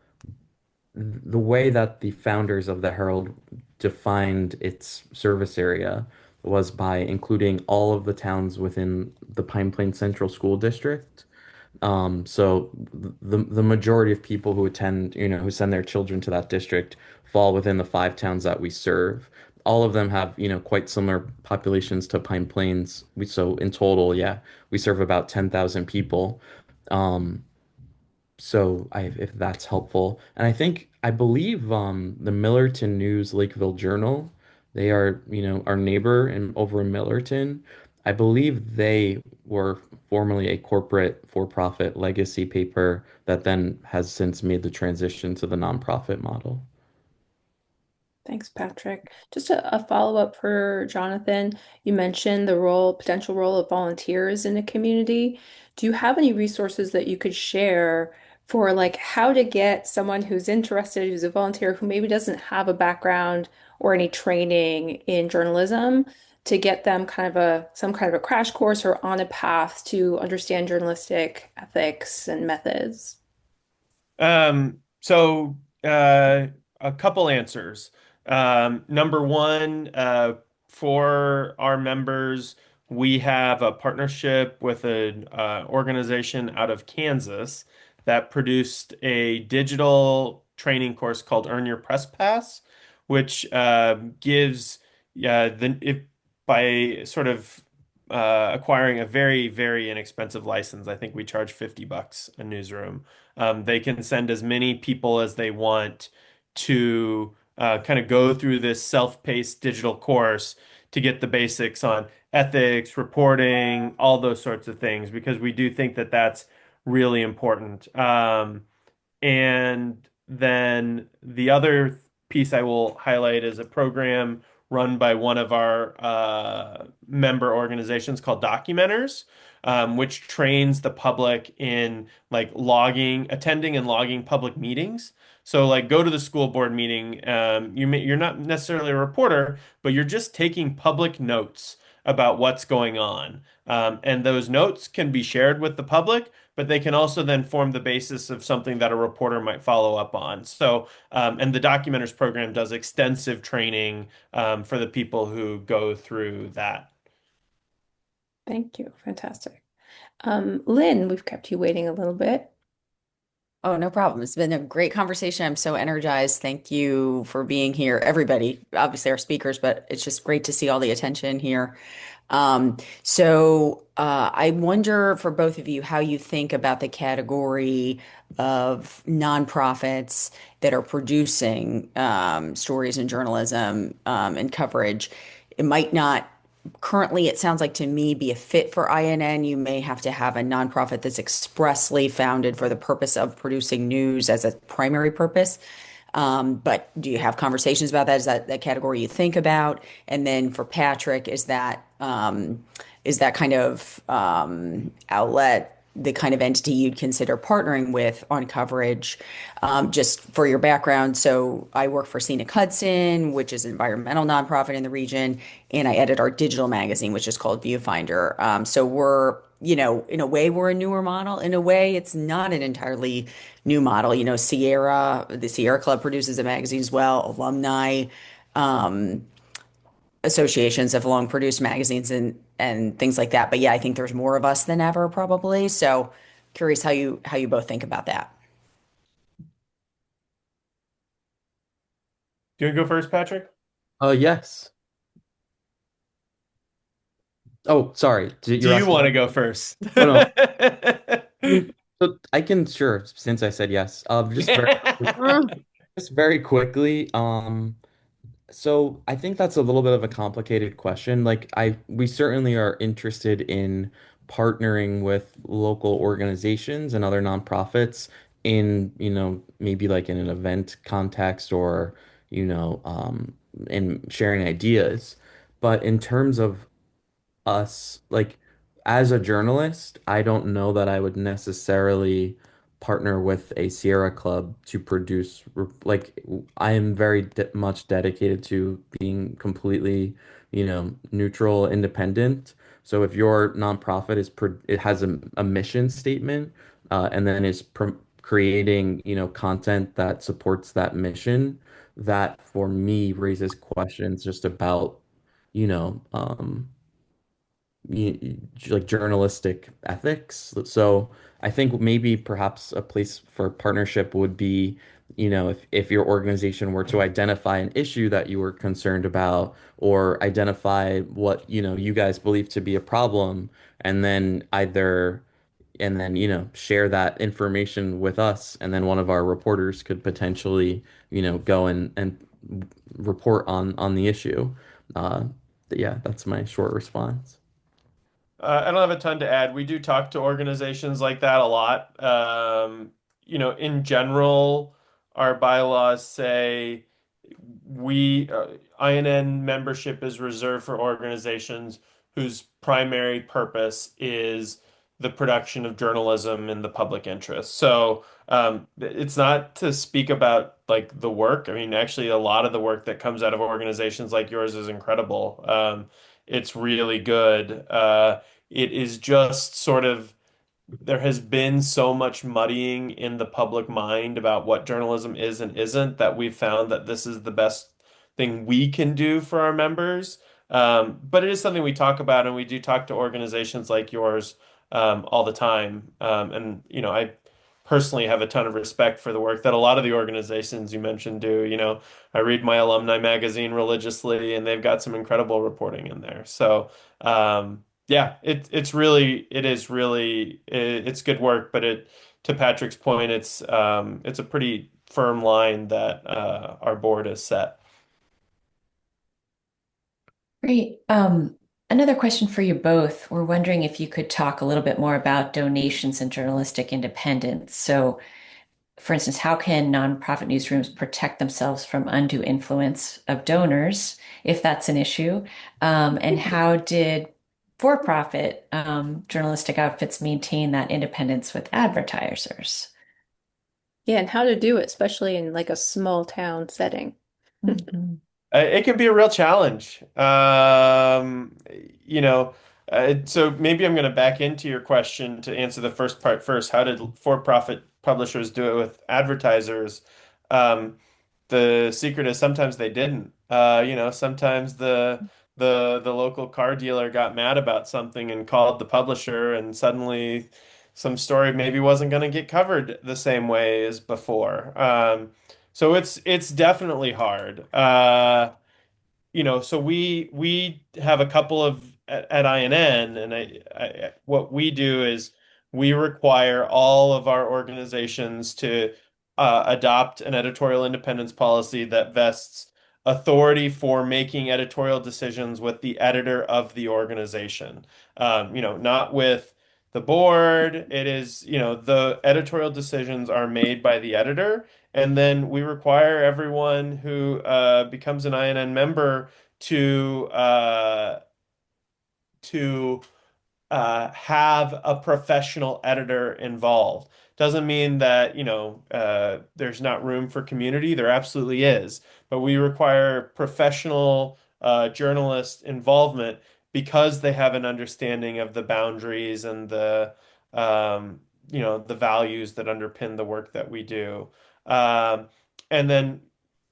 the way that the founders of the Herald defined its service area was by including all of the towns within the Pine Plains Central School District. So the majority of people who attend, who send their children to that district fall within the five towns that we serve. All of them have, quite similar populations to Pine Plains. So in total, yeah, we serve about 10,000 people. Um, if that's helpful. And I believe the Millerton News Lakeville Journal, they are, our neighbor and over in Millerton. I believe they were formerly a corporate for-profit legacy paper that then has since made the transition to the nonprofit model. Thanks, Patrick. Just a follow-up for Jonathan. You mentioned the potential role of volunteers in a community. Do you have any resources that you could share for like how to get someone who's interested, who's a volunteer, who maybe doesn't have a background or any training in journalism, to get them kind of some kind of a crash course or on a path to understand journalistic ethics and methods? So a couple answers. Number one, for our members, we have a partnership with an organization out of Kansas that produced a digital training course called Earn Your Press Pass, which gives the if by sort of acquiring a very, very inexpensive license. I think we charge $50 a newsroom. They can send as many people as they want to kind of go through this self-paced digital course to get the basics on ethics, reporting, all those sorts of things, because we do think that that's really important. And then the other piece I will highlight is a program run by one of our member organizations called Documenters, which trains the public in like attending and logging public meetings. So like go to the school board meeting. You're not necessarily a reporter, but you're just taking public notes about what's going on. And those notes can be shared with the public, but they can also then form the basis of something that a reporter might follow up on. So, and the Documenters program does extensive training for the people who go through that. Thank you. Fantastic. Lynn, we've kept you waiting a little bit. Oh, no problem. It's been a great conversation. I'm so energized. Thank you for being here, everybody. Obviously, our speakers, but it's just great to see all the attention here. I wonder for both of you how you think about the category of nonprofits that are producing stories and journalism and coverage. It might not currently, it sounds like to me, be a fit for INN. You may have to have a nonprofit that's expressly founded for the purpose of producing news as a primary purpose. But do you have conversations about that? Is that the category you think about? And then for Patrick, is that kind of outlet the kind of entity you'd consider partnering with on coverage? Just for your background, so I work for Scenic Hudson, which is an environmental nonprofit in the region, and I edit our digital magazine, which is called Viewfinder. So we're, in a way, we're a newer model. In a way, it's not an entirely new model. The Sierra Club produces a magazine as well. Alumni associations have long produced magazines and things like that. But yeah, I think there's more of us than ever, probably. So curious how you both think about that. Do you want to go first, Patrick? Yes. Oh, sorry. Do You're you asking. want to go first? Oh no. So I can sure since I said yes. Just very quickly. So I think that's a little bit of a complicated question. We certainly are interested in partnering with local organizations and other nonprofits in, maybe like in an event context or, in sharing ideas. But in terms of us, like as a journalist, I don't know that I would necessarily partner with a Sierra Club to produce, like, I am very de much dedicated to being completely, neutral, independent. So if your nonprofit it has a mission statement, and then is pr creating, content that supports that mission, that for me raises questions just about, you know, um, like journalistic ethics. So I think maybe perhaps a place for partnership would be, if your organization were to identify an issue that you were concerned about or identify what, you guys believe to be a problem, and then share that information with us, and then one of our reporters could potentially, go and report on the issue. Uh, yeah, that's my short response. I don't have a ton to add. We do talk to organizations like that a lot. In general, our bylaws say INN membership is reserved for organizations whose primary purpose is the production of journalism in the public interest. So it's not to speak about like the work. I mean, actually, a lot of the work that comes out of organizations like yours is incredible. It's really good. It is just sort of there has been so much muddying in the public mind about what journalism is and isn't that we've found that this is the best thing we can do for our members. But it is something we talk about, and we do talk to organizations like yours all the time. And I personally have a ton of respect for the work that a lot of the organizations you mentioned do. I read my alumni magazine religiously, and they've got some incredible reporting in there. So. Yeah, it's good work, but to Patrick's point, it's a pretty firm line that our board has set. Great. Another question for you both. We're wondering if you could talk a little bit more about donations and journalistic independence. So, for instance, how can nonprofit newsrooms protect themselves from undue influence of donors, if that's an issue? And how did for-profit journalistic outfits maintain that independence with advertisers? Yeah, and how to do it, especially in like a small town setting. Mhm. It can be a real challenge. You know, so maybe I'm going to back into your question to answer the first part first. How did for-profit publishers do it with advertisers? Um, the secret is sometimes they didn't. Sometimes the local car dealer got mad about something and called the publisher, and suddenly some story maybe wasn't going to get covered the same way as before. So it's definitely hard. So we have a couple of at INN, and what we do is we require all of our organizations to adopt an editorial independence policy that vests authority for making editorial decisions with the editor of the organization. Not with the board. It is, the editorial decisions are made by the editor. And then we require everyone who becomes an INN member to uh, to have a professional editor involved. Doesn't mean that, there's not room for community. There absolutely is. But we require professional journalist involvement because they have an understanding of the boundaries and the values that underpin the work that we do. Um, and then,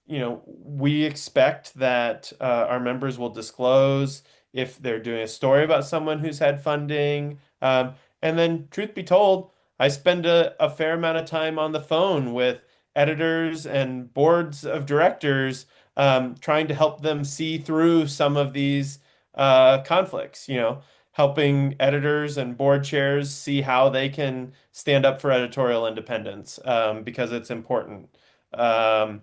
we expect that our members will disclose if they're doing a story about someone who's had funding. And then, truth be told, I spend a fair amount of time on the phone with editors and boards of directors, trying to help them see through some of these conflicts, helping editors and board chairs see how they can stand up for editorial independence, because it's important. Um,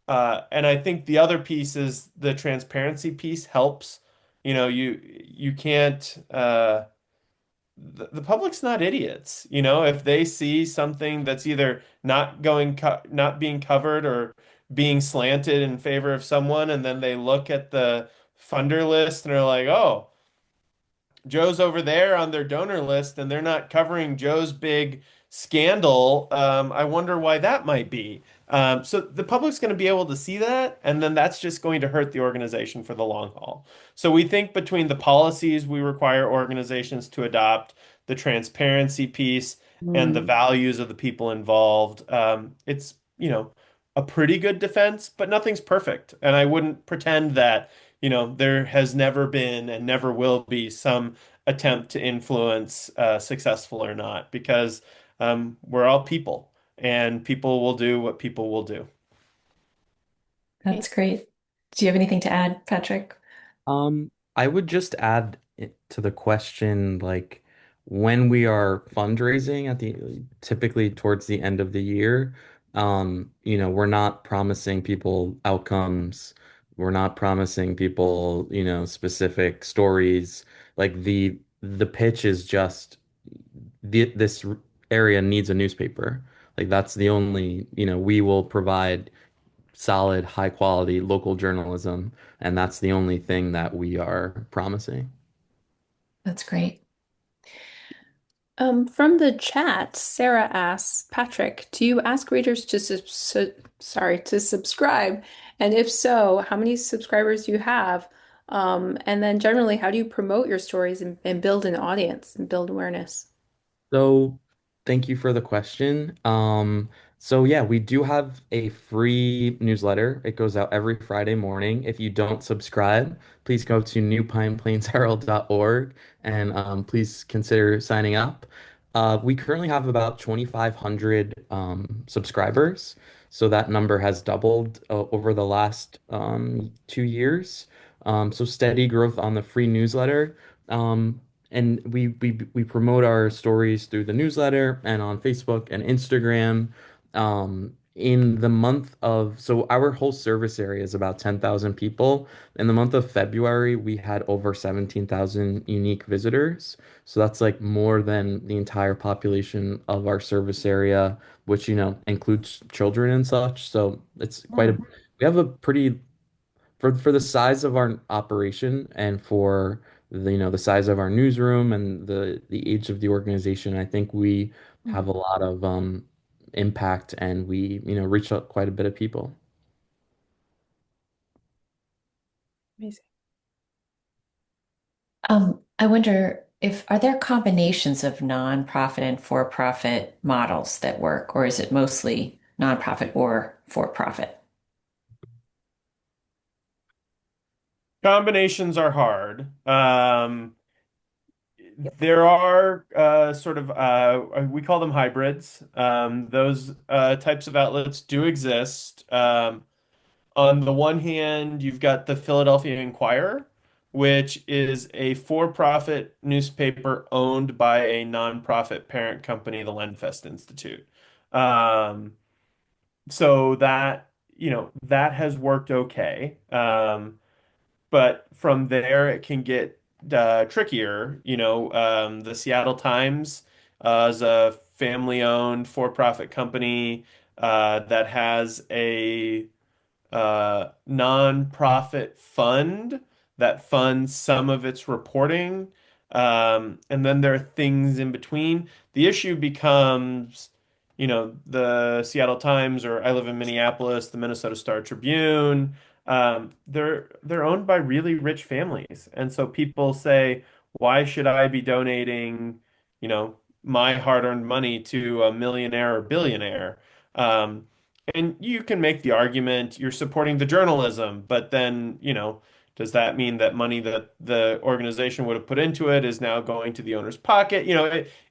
and I think the other piece is the transparency piece helps. You can't the public's not idiots. If they see something that's either not being covered or being slanted in favor of someone, and then they look at the funder list and are like, "Oh, Joe's over there on their donor list and they're not covering Joe's big scandal. I wonder why that might be." So the public's going to be able to see that, and then that's just going to hurt the organization for the long haul. So we think between the policies we require organizations to adopt, the transparency piece, and the Mm. values of the people involved, it's, a pretty good defense, but nothing's perfect. And I wouldn't pretend that there has never been and never will be some attempt to influence, successful or not, because we're all people and people will do what people will do. That's great. Do you have anything to add, Patrick? I would just add to the question, like when we are fundraising at the typically towards the end of the year, we're not promising people outcomes. We're not promising people, specific stories. Like the pitch is just this area needs a newspaper. Like that's the only, we will provide solid, high quality local journalism, and that's the only thing that we are promising. That's great. From the chat, Sarah asks, Patrick, do you ask readers to to subscribe? And if so, how many subscribers do you have? And then generally, how do you promote your stories and build an audience and build awareness? So thank you for the question. So yeah, we do have a free newsletter. It goes out every Friday morning. If you don't subscribe, please go to newpineplainsherald.org and please consider signing up. We currently have about 2,500 subscribers. So that number has doubled over the last 2 years. So steady growth on the free newsletter. And we promote our stories through the newsletter and on Facebook and Instagram. In the month of, so our whole service area is about 10,000 people. In the month of February, we had over 17,000 unique visitors. So that's like more than the entire population of our service area, which, includes children and such. So it's quite a, Mm. we have a pretty for the size of our operation and for the size of our newsroom and the age of the organization, I think we have a lot of impact and we reach out quite a bit of people. Amazing. I wonder if are there combinations of nonprofit and for-profit models that work, or is it mostly nonprofit or for-profit? Combinations are hard. There are sort of we call them hybrids. Those types of outlets do exist. On the one hand, you've got the Philadelphia Inquirer, which is a for-profit newspaper owned by a nonprofit parent company, the Lenfest Institute. Um, so that has worked okay. But from there, it can get trickier. The Seattle Times is a family-owned for-profit company that has a nonprofit fund that funds some of its reporting. And then there are things in between. The issue becomes, the Seattle Times, or I live in Minneapolis, the Minnesota Star Tribune. They're owned by really rich families. And so people say, why should I be donating, my hard-earned money to a millionaire or billionaire? Um, and you can make the argument you're supporting the journalism, but then, does that mean that money that the organization would have put into it is now going to the owner's pocket?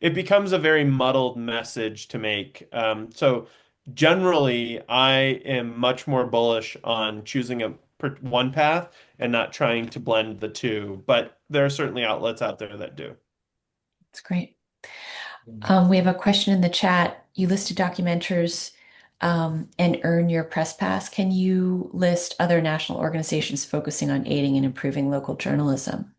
It becomes a very muddled message to make. So generally, I am much more bullish on choosing one path and not trying to blend the two. But there are certainly outlets out there that do. That's great. We have a question in the chat. You listed documenters and earn your press pass. Can you list other national organizations focusing on aiding and improving local journalism?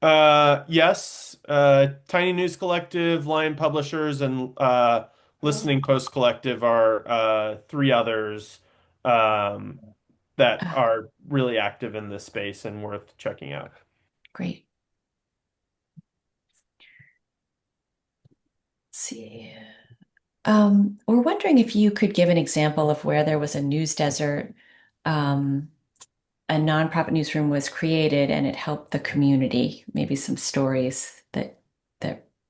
Yes, Tiny News Collective, Lion Publishers, and Listening Post Collective are three others um, that Ah, are really active in this space and worth checking out. great. Let's see. We're wondering if you could give an example of where there was a news desert, um, a nonprofit newsroom was created and it helped the community. Maybe some stories that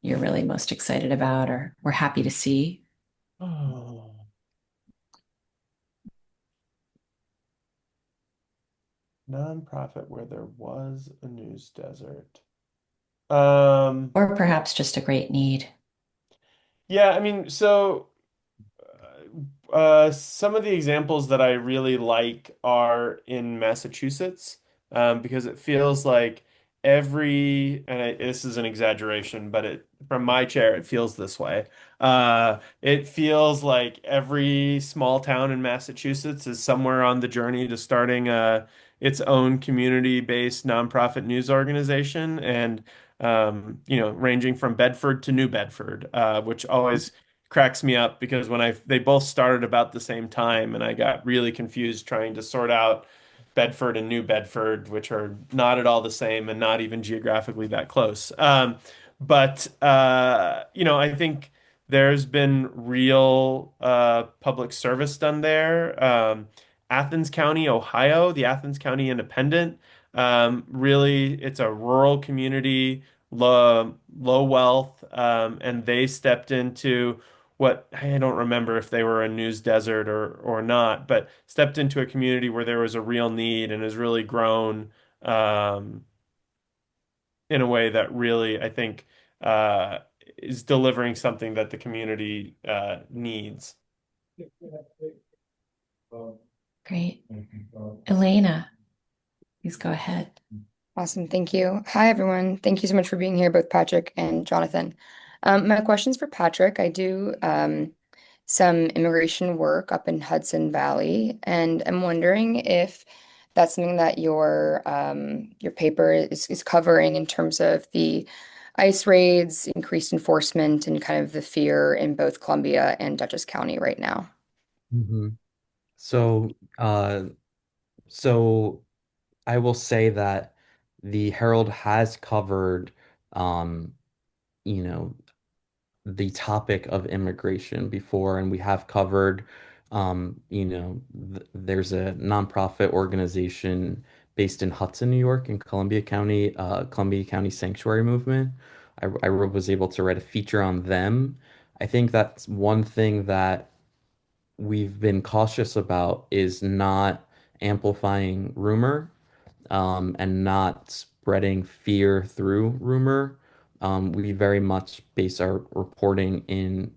you're really most excited about or we're happy to see. Oh, nonprofit where there was a news desert. Um, Or perhaps just a great need. yeah, I mean, so some of the examples that I really like are in Massachusetts, because it feels like this is an exaggeration, but from my chair, it feels this way. It feels like every small town in Massachusetts is somewhere on the journey to starting a its own community-based nonprofit news organization, and ranging from Bedford to New Bedford, which always cracks me up because they both started about the same time, and I got really confused trying to sort out Bedford and New Bedford, which are not at all the same and not even geographically that close. I think there's been real public service done there. Athens County, Ohio, the Athens County Independent, really, it's a rural community, low wealth, and they stepped into what I don't remember if they were a news desert or not, but stepped into a community where there was a real need and has really grown um, in a way that really I think uh, is delivering something that the community needs. Great. Elena, please go ahead. Awesome. Thank you. Hi, everyone. Thank you so much for being here, both Patrick and Jonathan. My question's for Patrick. I do some immigration work up in Hudson Valley, and I'm wondering if that's something that your paper is covering in terms of the ICE raids, increased enforcement, and kind of the fear in both Columbia and Dutchess County right now. Mhm. So, so I will say that the Herald has covered, um, you know, the topic of immigration before, and we have covered, there's a nonprofit organization based in Hudson, New York, in Columbia County, Columbia County Sanctuary Movement. I was able to write a feature on them. I think that's one thing that we've been cautious about is not amplifying rumor, and not spreading fear through rumor. We very much base our reporting in,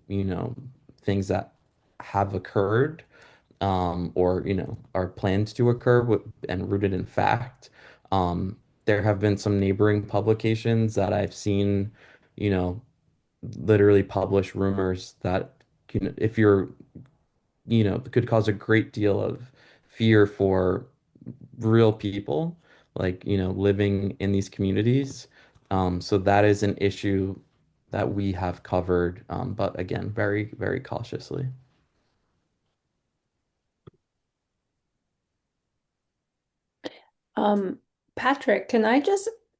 things that have occurred, or, are planned to occur and rooted in fact. There have been some neighboring publications that I've seen, you know, literally publish rumors that, if you're, could cause a great deal of fear for real people, like, living in these communities. So that is an issue that we have covered, but again, very, very cautiously. Um, Patrick, can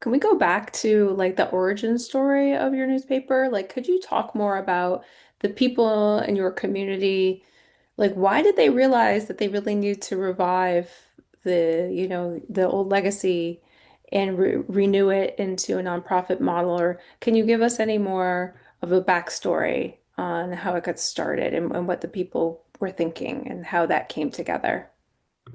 we go back to like the origin story of your newspaper? Like, could you talk more about the people in your community? Like, why did they realize that they really need to revive the old legacy and renew it into a nonprofit model? Or can you give us any more of a backstory on how it got started and what the people were thinking and how that came together?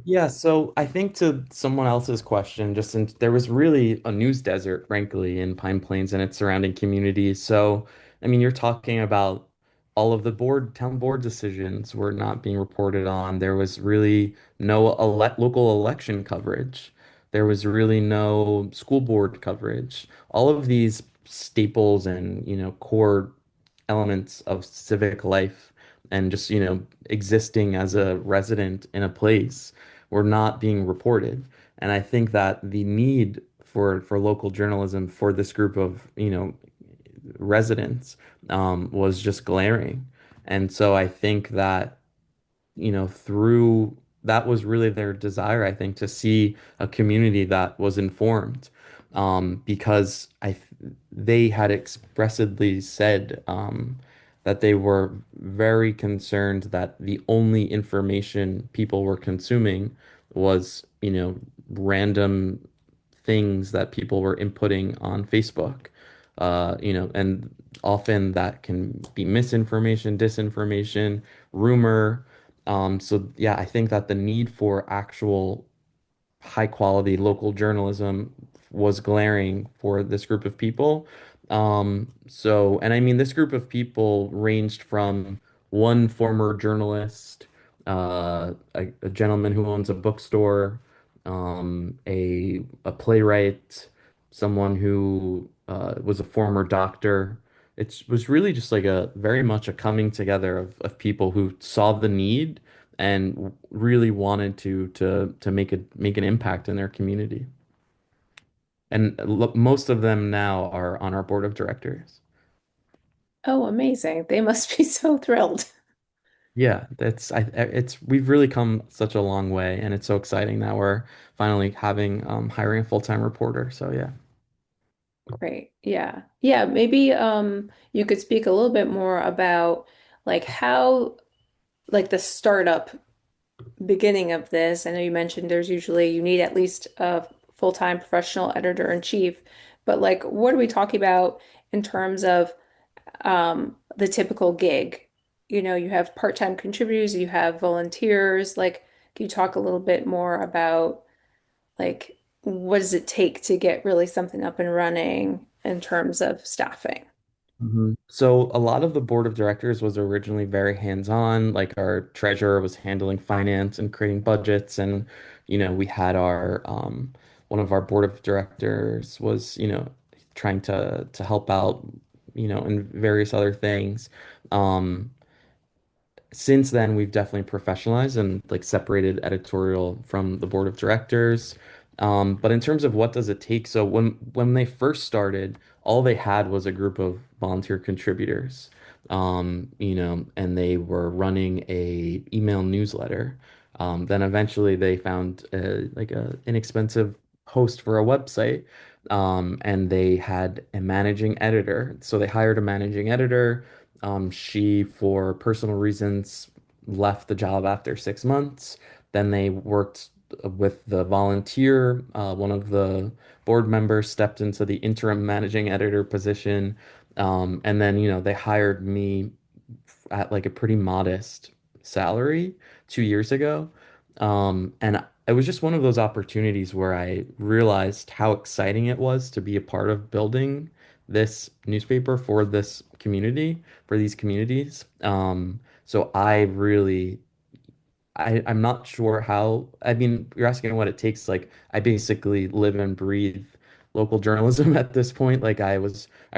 Yeah, so I think to someone else's question, there was really a news desert, frankly, in Pine Plains and its surrounding communities. So, I mean, you're talking about all of the town board decisions were not being reported on. There was really no local election coverage. There was really no school board coverage. All of these staples and, core elements of civic life and just, existing as a resident in a place were not being reported. And I think that the need for local journalism for this group of, residents, was just glaring. And so I think that, through that was really their desire, I think, to see a community that was informed, because they had expressly said, that they were very concerned that the only information people were consuming was, random things that people were inputting on Facebook, and often that can be misinformation, disinformation, rumor. So yeah, I think that the need for actual high quality local journalism was glaring for this group of people. And I mean, this group of people ranged from one former journalist, a gentleman who owns a bookstore, a playwright, someone who was a former doctor. It was really just like a very much a coming together of people who saw the need and really wanted to make an impact in their community. And most of them now are on our board of directors. Oh, amazing. They must be so thrilled. Yeah, it's we've really come such a long way, and it's so exciting that we're finally having hiring a full-time reporter. So yeah. Great. Yeah. Yeah, maybe you could speak a little bit more about like how like the startup beginning of this. I know you mentioned there's usually you need at least a full-time professional editor-in-chief, but like what are we talking about in terms of the typical gig? You know, you have part-time contributors, you have volunteers. Like, can you talk a little bit more about like what does it take to get really something up and running in terms of staffing? So a lot of the board of directors was originally very hands-on. Like our treasurer was handling finance and creating budgets, and we had our one of our board of directors was trying to help out in various other things. Um, since then, we've definitely professionalized and like separated editorial from the board of directors. But in terms of what does it take, so when they first started, all they had was a group of volunteer contributors, and they were running a email newsletter. Then eventually they found like a inexpensive host for a website, and they had a managing editor. So they hired a managing editor. She, for personal reasons, left the job after 6 months. Then they worked with the volunteer. One of the board members stepped into the interim managing editor position. And then, they hired me at like a pretty modest salary 2 years ago. And it was just one of those opportunities where I realized how exciting it was to be a part of building this newspaper for this community, for these communities. So I'm not sure how. I mean, you're asking what it takes. Like, I basically live and breathe local journalism at this point. I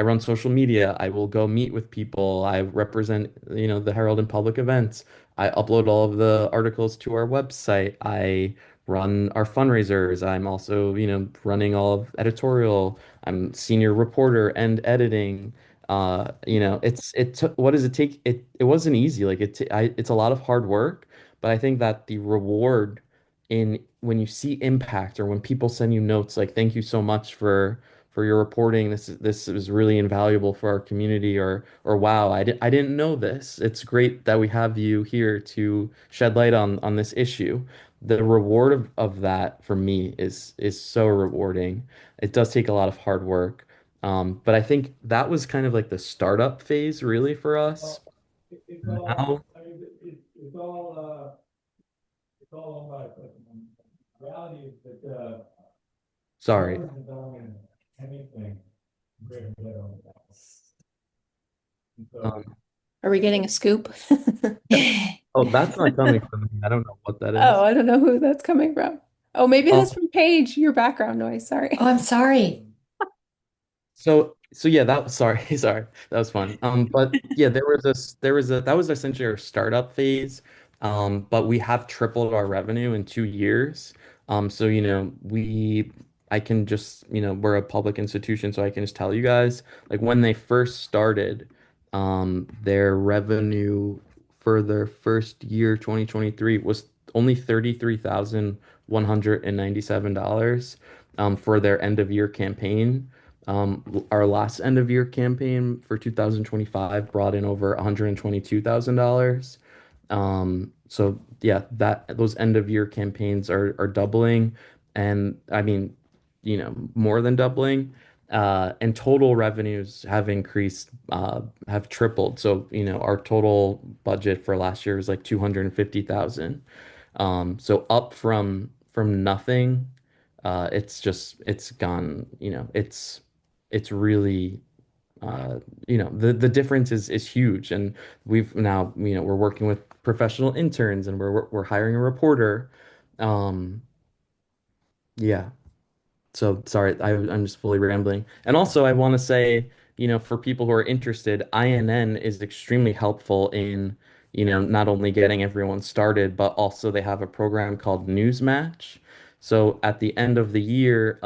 run social media. I will go meet with people. I represent, the Herald in public events. I upload all of the articles to our website. I run our fundraisers. I'm also, running all of editorial. I'm senior reporter and editing. It took, what does it take? It wasn't easy. It's a lot of hard work, but I think that the reward in when you see impact or when people send you notes like thank you so much for your reporting. This is really invaluable for our community, or wow, I didn't know this. It's great that we have you here to shed light on this issue. The reward of that for me is so rewarding. It does take a lot of hard work. But I think that was kind of like the startup phase really for us. Now, sorry. Um, Are we getting a scoop? oh, that's not coming from me. I don't know what that Oh, is. I don't know who that's coming from. Oh, maybe that's Um, from Paige, your background noise. Sorry. Oh, I'm sorry. so yeah, that was sorry, sorry, that was fun. But yeah, there was a that was essentially our startup phase. But we have tripled our revenue in 2 years. So I can just we're a public institution, so I can just tell you guys like when they first started, their revenue for their first year, 2023, was only $33,197 for their end of year campaign. Our last end of year campaign for 2025 brought in over $122,000. So yeah, that those end of year campaigns are doubling, and I mean, more than doubling. And total revenues have increased, have tripled. So, our total budget for last year was like 250,000. So up from nothing. It's gone, it's really the difference is huge. And we've now, we're working with professional interns, and we're hiring a reporter. Um, yeah. So sorry, I'm just fully rambling. And also, I want to say, for people who are interested, INN is extremely helpful in, not only getting everyone started, but also they have a program called News Match. So at the end of the year,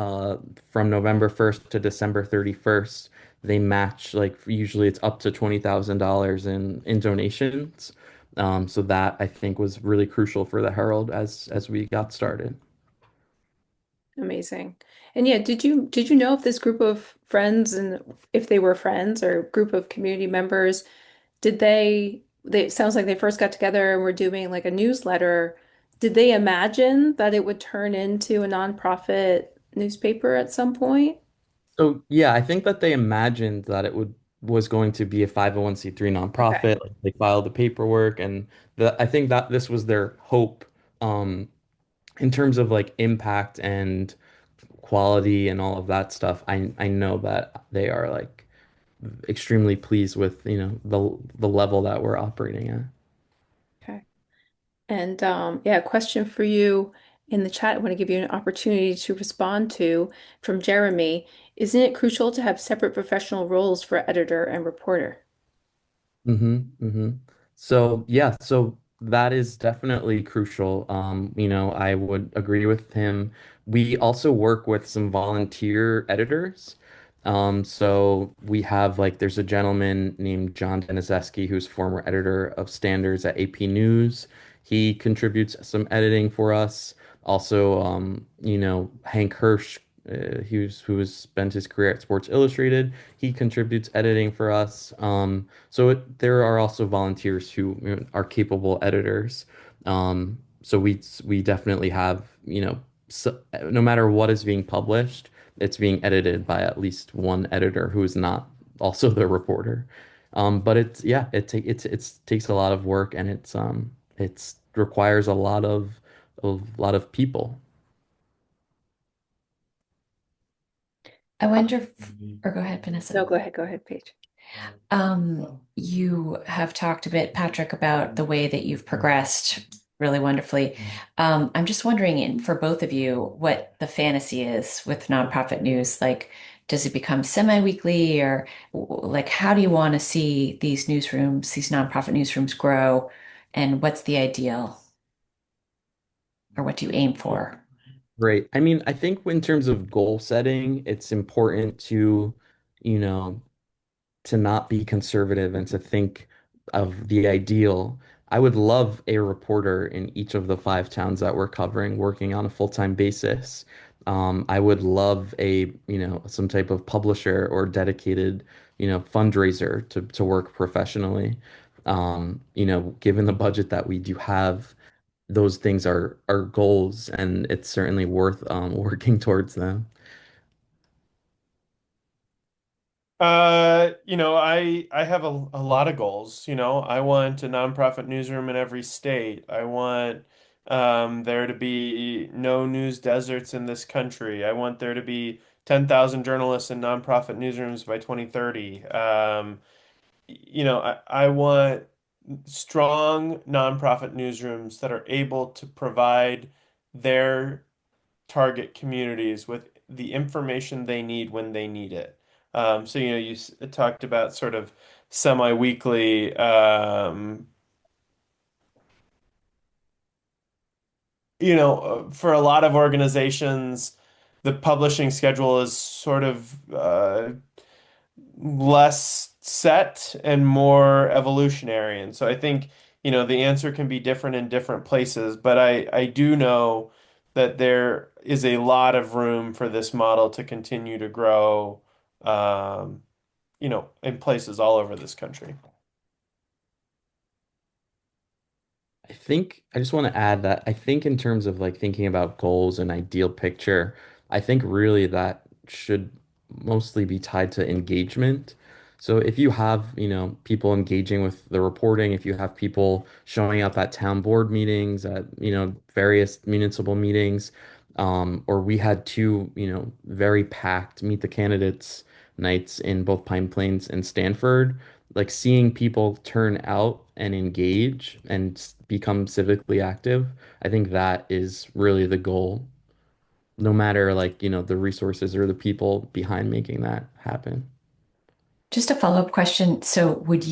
from November 1st to December 31st, they match like usually it's up to $20,000 in donations. So that I think was really crucial for the Herald as we got started. Amazing. And yeah, did you know if this group of friends and if they were friends or group of community members, did they it sounds like they first got together and were doing like a newsletter. Did they imagine that it would turn into a nonprofit newspaper at some point? So yeah, I think that they imagined that it would was going to be a 501(c)(3) Okay. nonprofit. Like, they filed the paperwork, and I think that this was their hope in terms of like impact and quality and all of that stuff. I know that they are like extremely pleased with, the level that we're operating at. Okay. And yeah, a question for you in the chat. I want to give you an opportunity to respond to from Jeremy. Isn't it crucial to have separate professional roles for editor and reporter? Mm-hmm. So yeah, so that is definitely crucial. I would agree with him. We also work with some volunteer editors. So we have like there's a gentleman named John Denizeski who's former editor of standards at AP News. He contributes some editing for us. Also, Hank Hirsch, who has spent his career at Sports Illustrated. He contributes editing for us. There are also volunteers who are capable editors. So we definitely have, so, no matter what is being published, it's being edited by at least one editor who is not also the reporter. But it's yeah, it takes a lot of work, and it's requires a lot of people. I wonder or go ahead, Vanessa. No, go ahead, Paige. You have talked a bit, Patrick, about the way that you've progressed really wonderfully. I'm just wondering, for both of you, what the fantasy is with nonprofit news. Like, does it become semi-weekly, or like, how do you want to see these newsrooms, these nonprofit newsrooms grow, and what's the ideal, or what do you aim for? Great. I mean, I think in terms of goal setting, it's important you know, to not be conservative and to think of the ideal. I would love a reporter in each of the five towns that we're covering working on a full-time basis. I would love some type of publisher or dedicated, fundraiser to work professionally. Given the budget that we do have, those things are goals, and it's certainly worth working towards them. I have a lot of goals. I want a nonprofit newsroom in every state. I want there to be no news deserts in this country. I want there to be 10,000 journalists in nonprofit newsrooms by 2030. I want strong nonprofit newsrooms that are able to provide their target communities with the information they need when they need it. So, talked about sort of semi-weekly. For a lot of organizations, the publishing schedule is sort of less set and more evolutionary. And so I think, the answer can be different in different places, but I do know that there is a lot of room for this model to continue to grow, in places all over this country. I think I just want to add that I think in terms of like thinking about goals and ideal picture, I think really that should mostly be tied to engagement. So if you have, people engaging with the reporting, if you have people showing up at town board meetings, at, various municipal meetings, or we had two, very packed Meet the Candidates nights in both Pine Plains and Stanford, like seeing people turn out and engage and become civically active, I think that is really the goal, no matter like, the resources or the people behind making that happen. Just a follow-up question. So with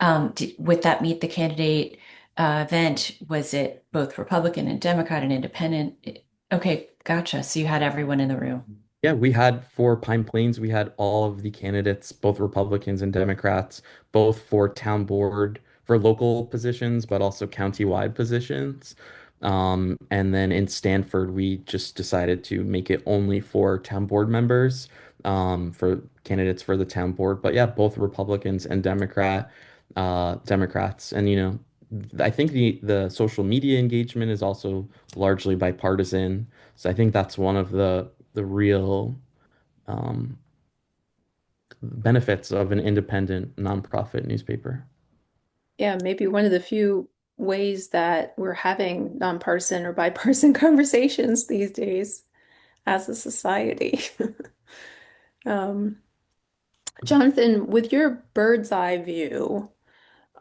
that Meet the Candidate event, was it both Republican and Democrat and Independent? Okay, gotcha. So you had everyone in the room. Yeah, we had for Pine Plains, we had all of the candidates, both Republicans and Democrats, both for town board, for local positions, but also countywide positions. And then in Stanford, we just decided to make it only for town board members, for candidates for the town board. But yeah, both Republicans and Democrats. And I think the social media engagement is also largely bipartisan. So I think that's one of the real um, benefits of an independent nonprofit newspaper. Yeah, maybe one of the few ways that we're having nonpartisan or bipartisan conversations these days as a society. Um, Jonathan, with your bird's eye view,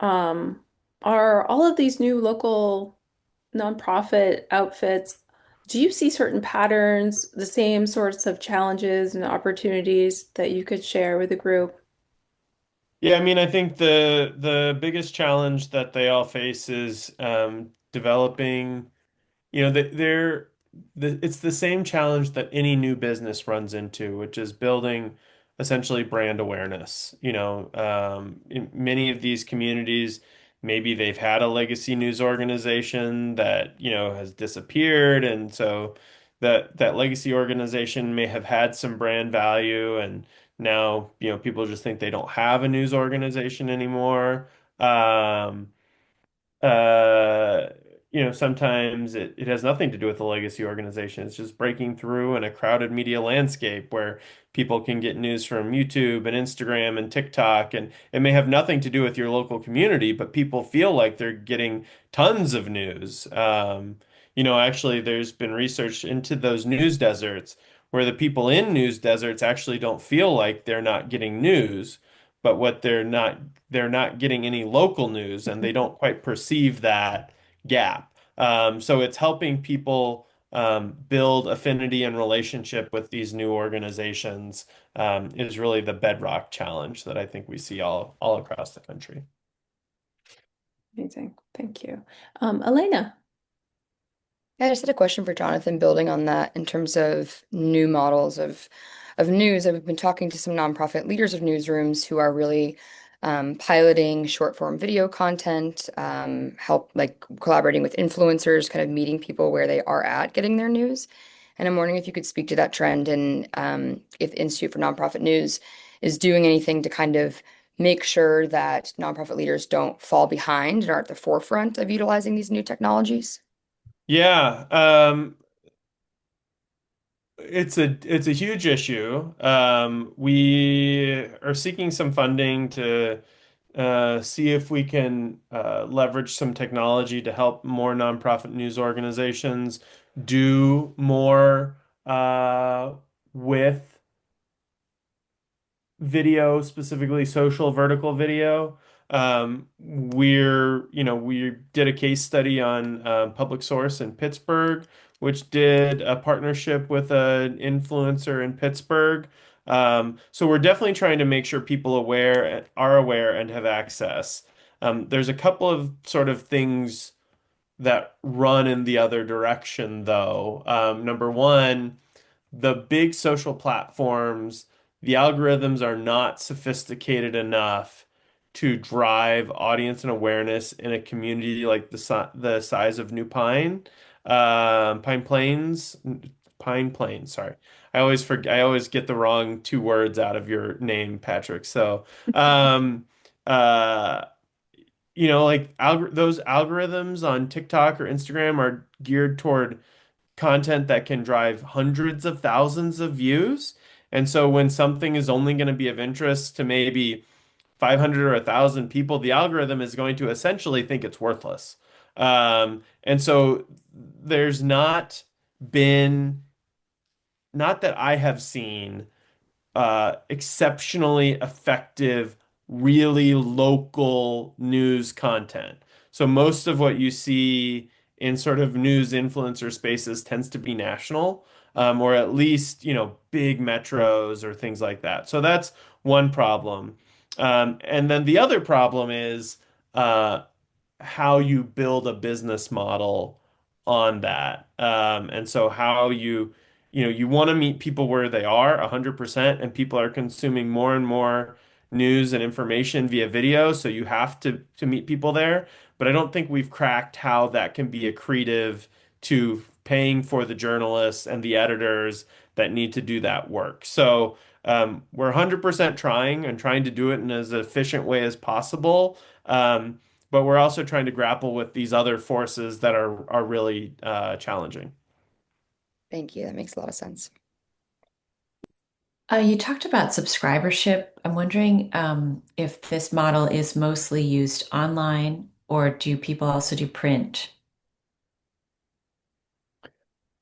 um, are all of these new local nonprofit outfits, do you see certain patterns, the same sorts of challenges and opportunities that you could share with the group? Yeah, I mean, I think the biggest challenge that they all face is developing. It's the same challenge that any new business runs into, which is building essentially brand awareness. In many of these communities, maybe they've had a legacy news organization that, has disappeared, and so that legacy organization may have had some brand value, and now, people just think they don't have a news organization anymore. Um, uh, Sometimes it has nothing to do with the legacy organization. It's just breaking through in a crowded media landscape where people can get news from YouTube and Instagram and TikTok, and it may have nothing to do with your local community, but people feel like they're getting tons of news. Actually, there's been research into those news deserts where the people in news deserts actually don't feel like they're not getting news, but they're not getting any local news, and they don't quite perceive that gap. So it's helping people build affinity and relationship with these new organizations is really the bedrock challenge that I think we see all across the country. Amazing. Thank you. Elena. Yeah, I just had a question for Jonathan, building on that in terms of new models of news. I've been talking to some nonprofit leaders of newsrooms who are really piloting short form video content, help like collaborating with influencers, kind of meeting people where they are at getting their news. And I'm wondering if you could speak to that trend and if the Institute for Nonprofit News is doing anything to kind of make sure that nonprofit leaders don't fall behind and are at the forefront of utilizing these new technologies. Yeah, it's a huge issue. We are seeking some funding to see if we can leverage some technology to help more nonprofit news organizations do more with video, specifically social vertical video. We did a case study on Public Source in Pittsburgh, which did a partnership with an influencer in Pittsburgh. So we're definitely trying to make sure people are aware and have access. There's a couple of sort of things that run in the other direction, though. Number one, the big social platforms, the algorithms are not sophisticated enough to drive audience and awareness in a community like the size of New Pine Plains, Pine Plains. Sorry, I always get the wrong two words out of your name, Patrick. So, um, uh, like those algorithms on TikTok or Instagram are geared toward content that can drive hundreds of thousands of views. And so when something is only going to be of interest to maybe 500 or 1,000 people, the algorithm is going to essentially think it's worthless. And so there's not that I have seen exceptionally effective, really local news content. So most of what you see in sort of news influencer spaces tends to be national. or at least, big metros or things like that. So that's one problem. And then the other problem is uh, how you build a business model on that. And so how you want to meet people where they are 100%, and people are consuming more and more news and information via video, so you have to meet people there. But I don't think we've cracked how that can be accretive to paying for the journalists and the editors that need to do that work. So we're 100% trying and trying to do it in as efficient way as possible. But we're also trying to grapple with these other forces that are really challenging. Thank you. That makes a lot of sense. You talked about subscribership. I'm wondering if this model is mostly used online, or do people also do print?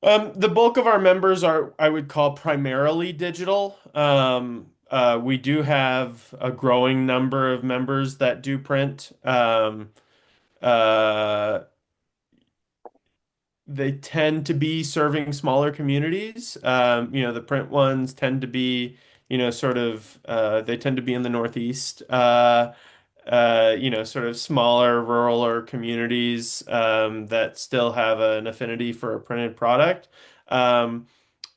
The bulk of our members are, I would call, primarily digital. We do have a growing number of members that do print. Uh, they tend to be serving smaller communities. The print ones tend to be, they tend to be in the Northeast. Sort of smaller rural or communities that still have an affinity for a printed product. Um,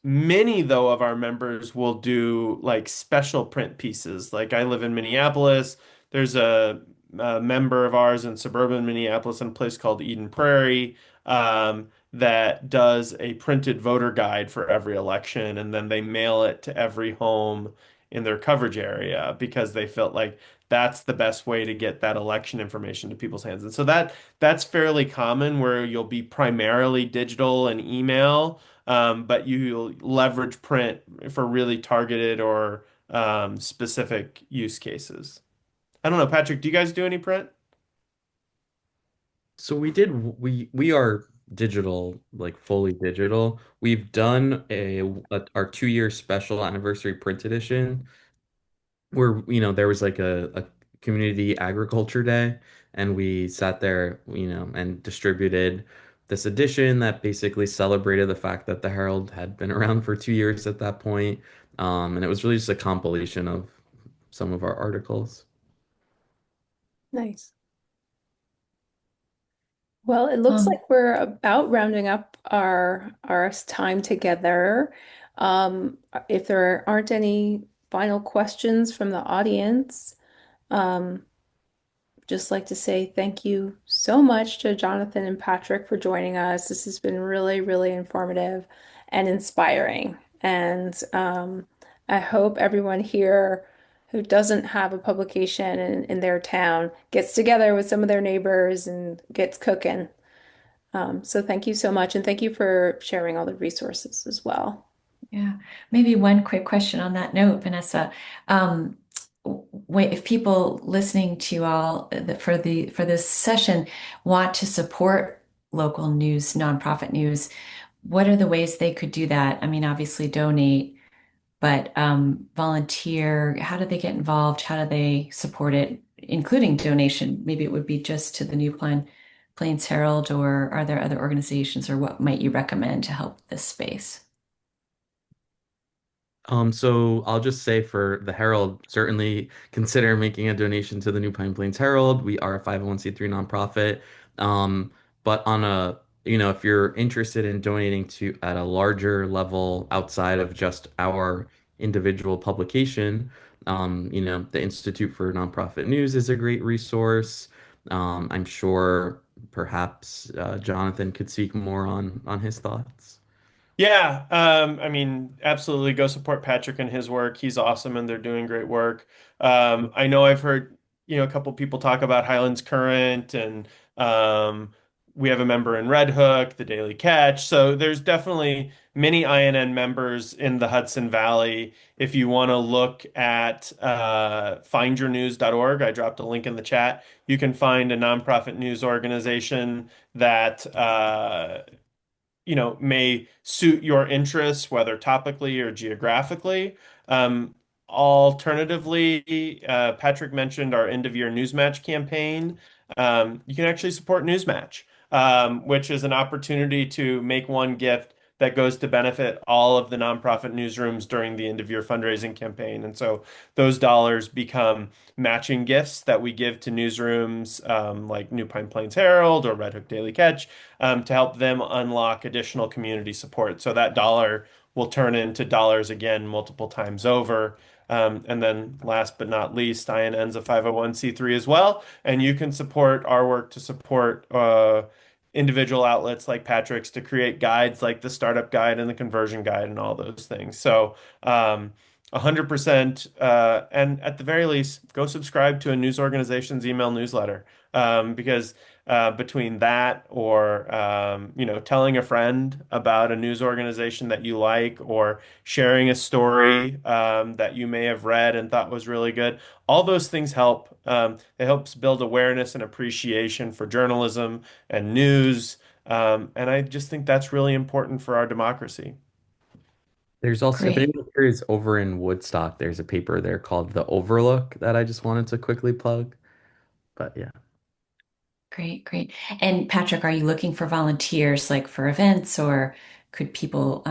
Many, though, of our members will do like special print pieces. Like I live in Minneapolis. There's a member of ours in suburban Minneapolis in a place called Eden Prairie that does a printed voter guide for every election, and then they mail it to every home in their coverage area because they felt like that's the best way to get that election information to people's hands. And so that's fairly common where you'll be primarily digital and email, but you leverage print for really targeted or specific use cases. I don't know, Patrick, do you guys do any print? So we are digital, like fully digital. We've done our 2 year special anniversary print edition where there was like a community agriculture day, and we sat there and distributed this edition that basically celebrated the fact that the Herald had been around for 2 years at that point. And it was really just a compilation of some of our articles. Nice. Well, it looks Um, like we're about rounding up our time together. If there aren't any final questions from the audience, um, just like to say thank you so much to Jonathan and Patrick for joining us. This has been really, really informative and inspiring. And I hope everyone here who doesn't have a publication in their town gets together with some of their neighbors and gets cooking. So thank you so much, and thank you for sharing all the resources as well. yeah, maybe one quick question on that note, Vanessa. Um, if people listening to you all for this session want to support local news, nonprofit news, what are the ways they could do that? I mean, obviously donate, but volunteer. How do they get involved? How do they support it, including donation? Maybe it would be just to the Plains Herald, or are there other organizations, or what might you recommend to help this space? So I'll just say for the Herald, certainly consider making a donation to the New Pine Plains Herald. We are a 501(c)(3) nonprofit. Um, but if you're interested in donating to at a larger level outside of just our individual publication, the Institute for Nonprofit News is a great resource. I'm sure perhaps Jonathan could speak more on his thoughts. Yeah, I mean, absolutely go support Patrick and his work. He's awesome and they're doing great work. I know I've heard, a couple people talk about Highlands Current, and we have a member in Red Hook, the Daily Catch. So there's definitely many INN members in the Hudson Valley. If you want to look at findyournews.org, I dropped a link in the chat. You can find a nonprofit news organization that may suit your interests, whether topically or geographically. Um, Alternatively, Patrick mentioned our end of year Newsmatch campaign. You can actually support Newsmatch, which is an opportunity to make one gift that goes to benefit all of the nonprofit newsrooms during the end of year fundraising campaign. And so those dollars become matching gifts that we give to newsrooms like New Pine Plains Herald or Red Hook Daily Catch to help them unlock additional community support. So that dollar will turn into dollars again multiple times over. And then last but not least, INN's a 501(c)(3) as well, and you can support our work to support individual outlets like Patrick's to create guides like the Startup Guide and the Conversion Guide and all those things. So, 100%, and at the very least, go subscribe to a news organization's email newsletter because between that or telling a friend about a news organization that you like or sharing a story that you may have read and thought was really good, all those things help. It helps build awareness and appreciation for journalism and news. And I just think that's really important for our democracy. There's also, if Great. anyone here is over in Woodstock, there's a paper there called The Overlook that I just wanted to quickly plug. But yeah. Great, great. And Patrick, are you looking for volunteers like for events or could people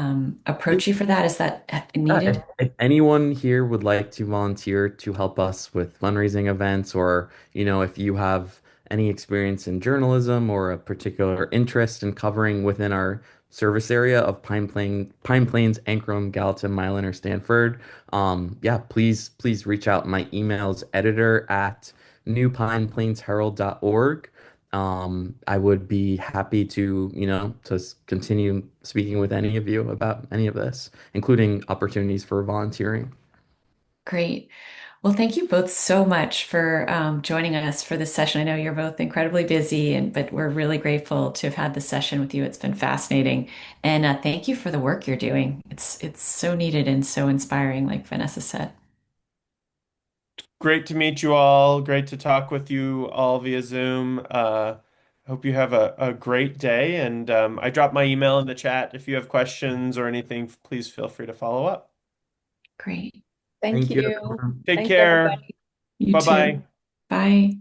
approach you for that? Is that If, needed? if anyone here would like to volunteer to help us with fundraising events, or, if you have any experience in journalism or a particular interest in covering within our service area of Pine Plains, Ankrum, Gallatin, Milan, or Stanford, yeah, please reach out. My email is editor@newpineplainsherald.org. I would be happy to, continue speaking with any of you about any of this, including opportunities for volunteering. Great. Well, thank you both so much for joining us for this session. I know you're both incredibly busy, but we're really grateful to have had this session with you. It's been fascinating, and thank you for the work you're doing. It's so needed and so inspiring, like Vanessa said. Great to meet you all. Great to talk with you all via Zoom. Hope you have a great day. And I dropped my email in the chat. If you have questions or anything, please feel free to follow up. Great. Thank Thank you, you. everyone. Take Thanks, care. everybody. You Bye too. bye. Bye.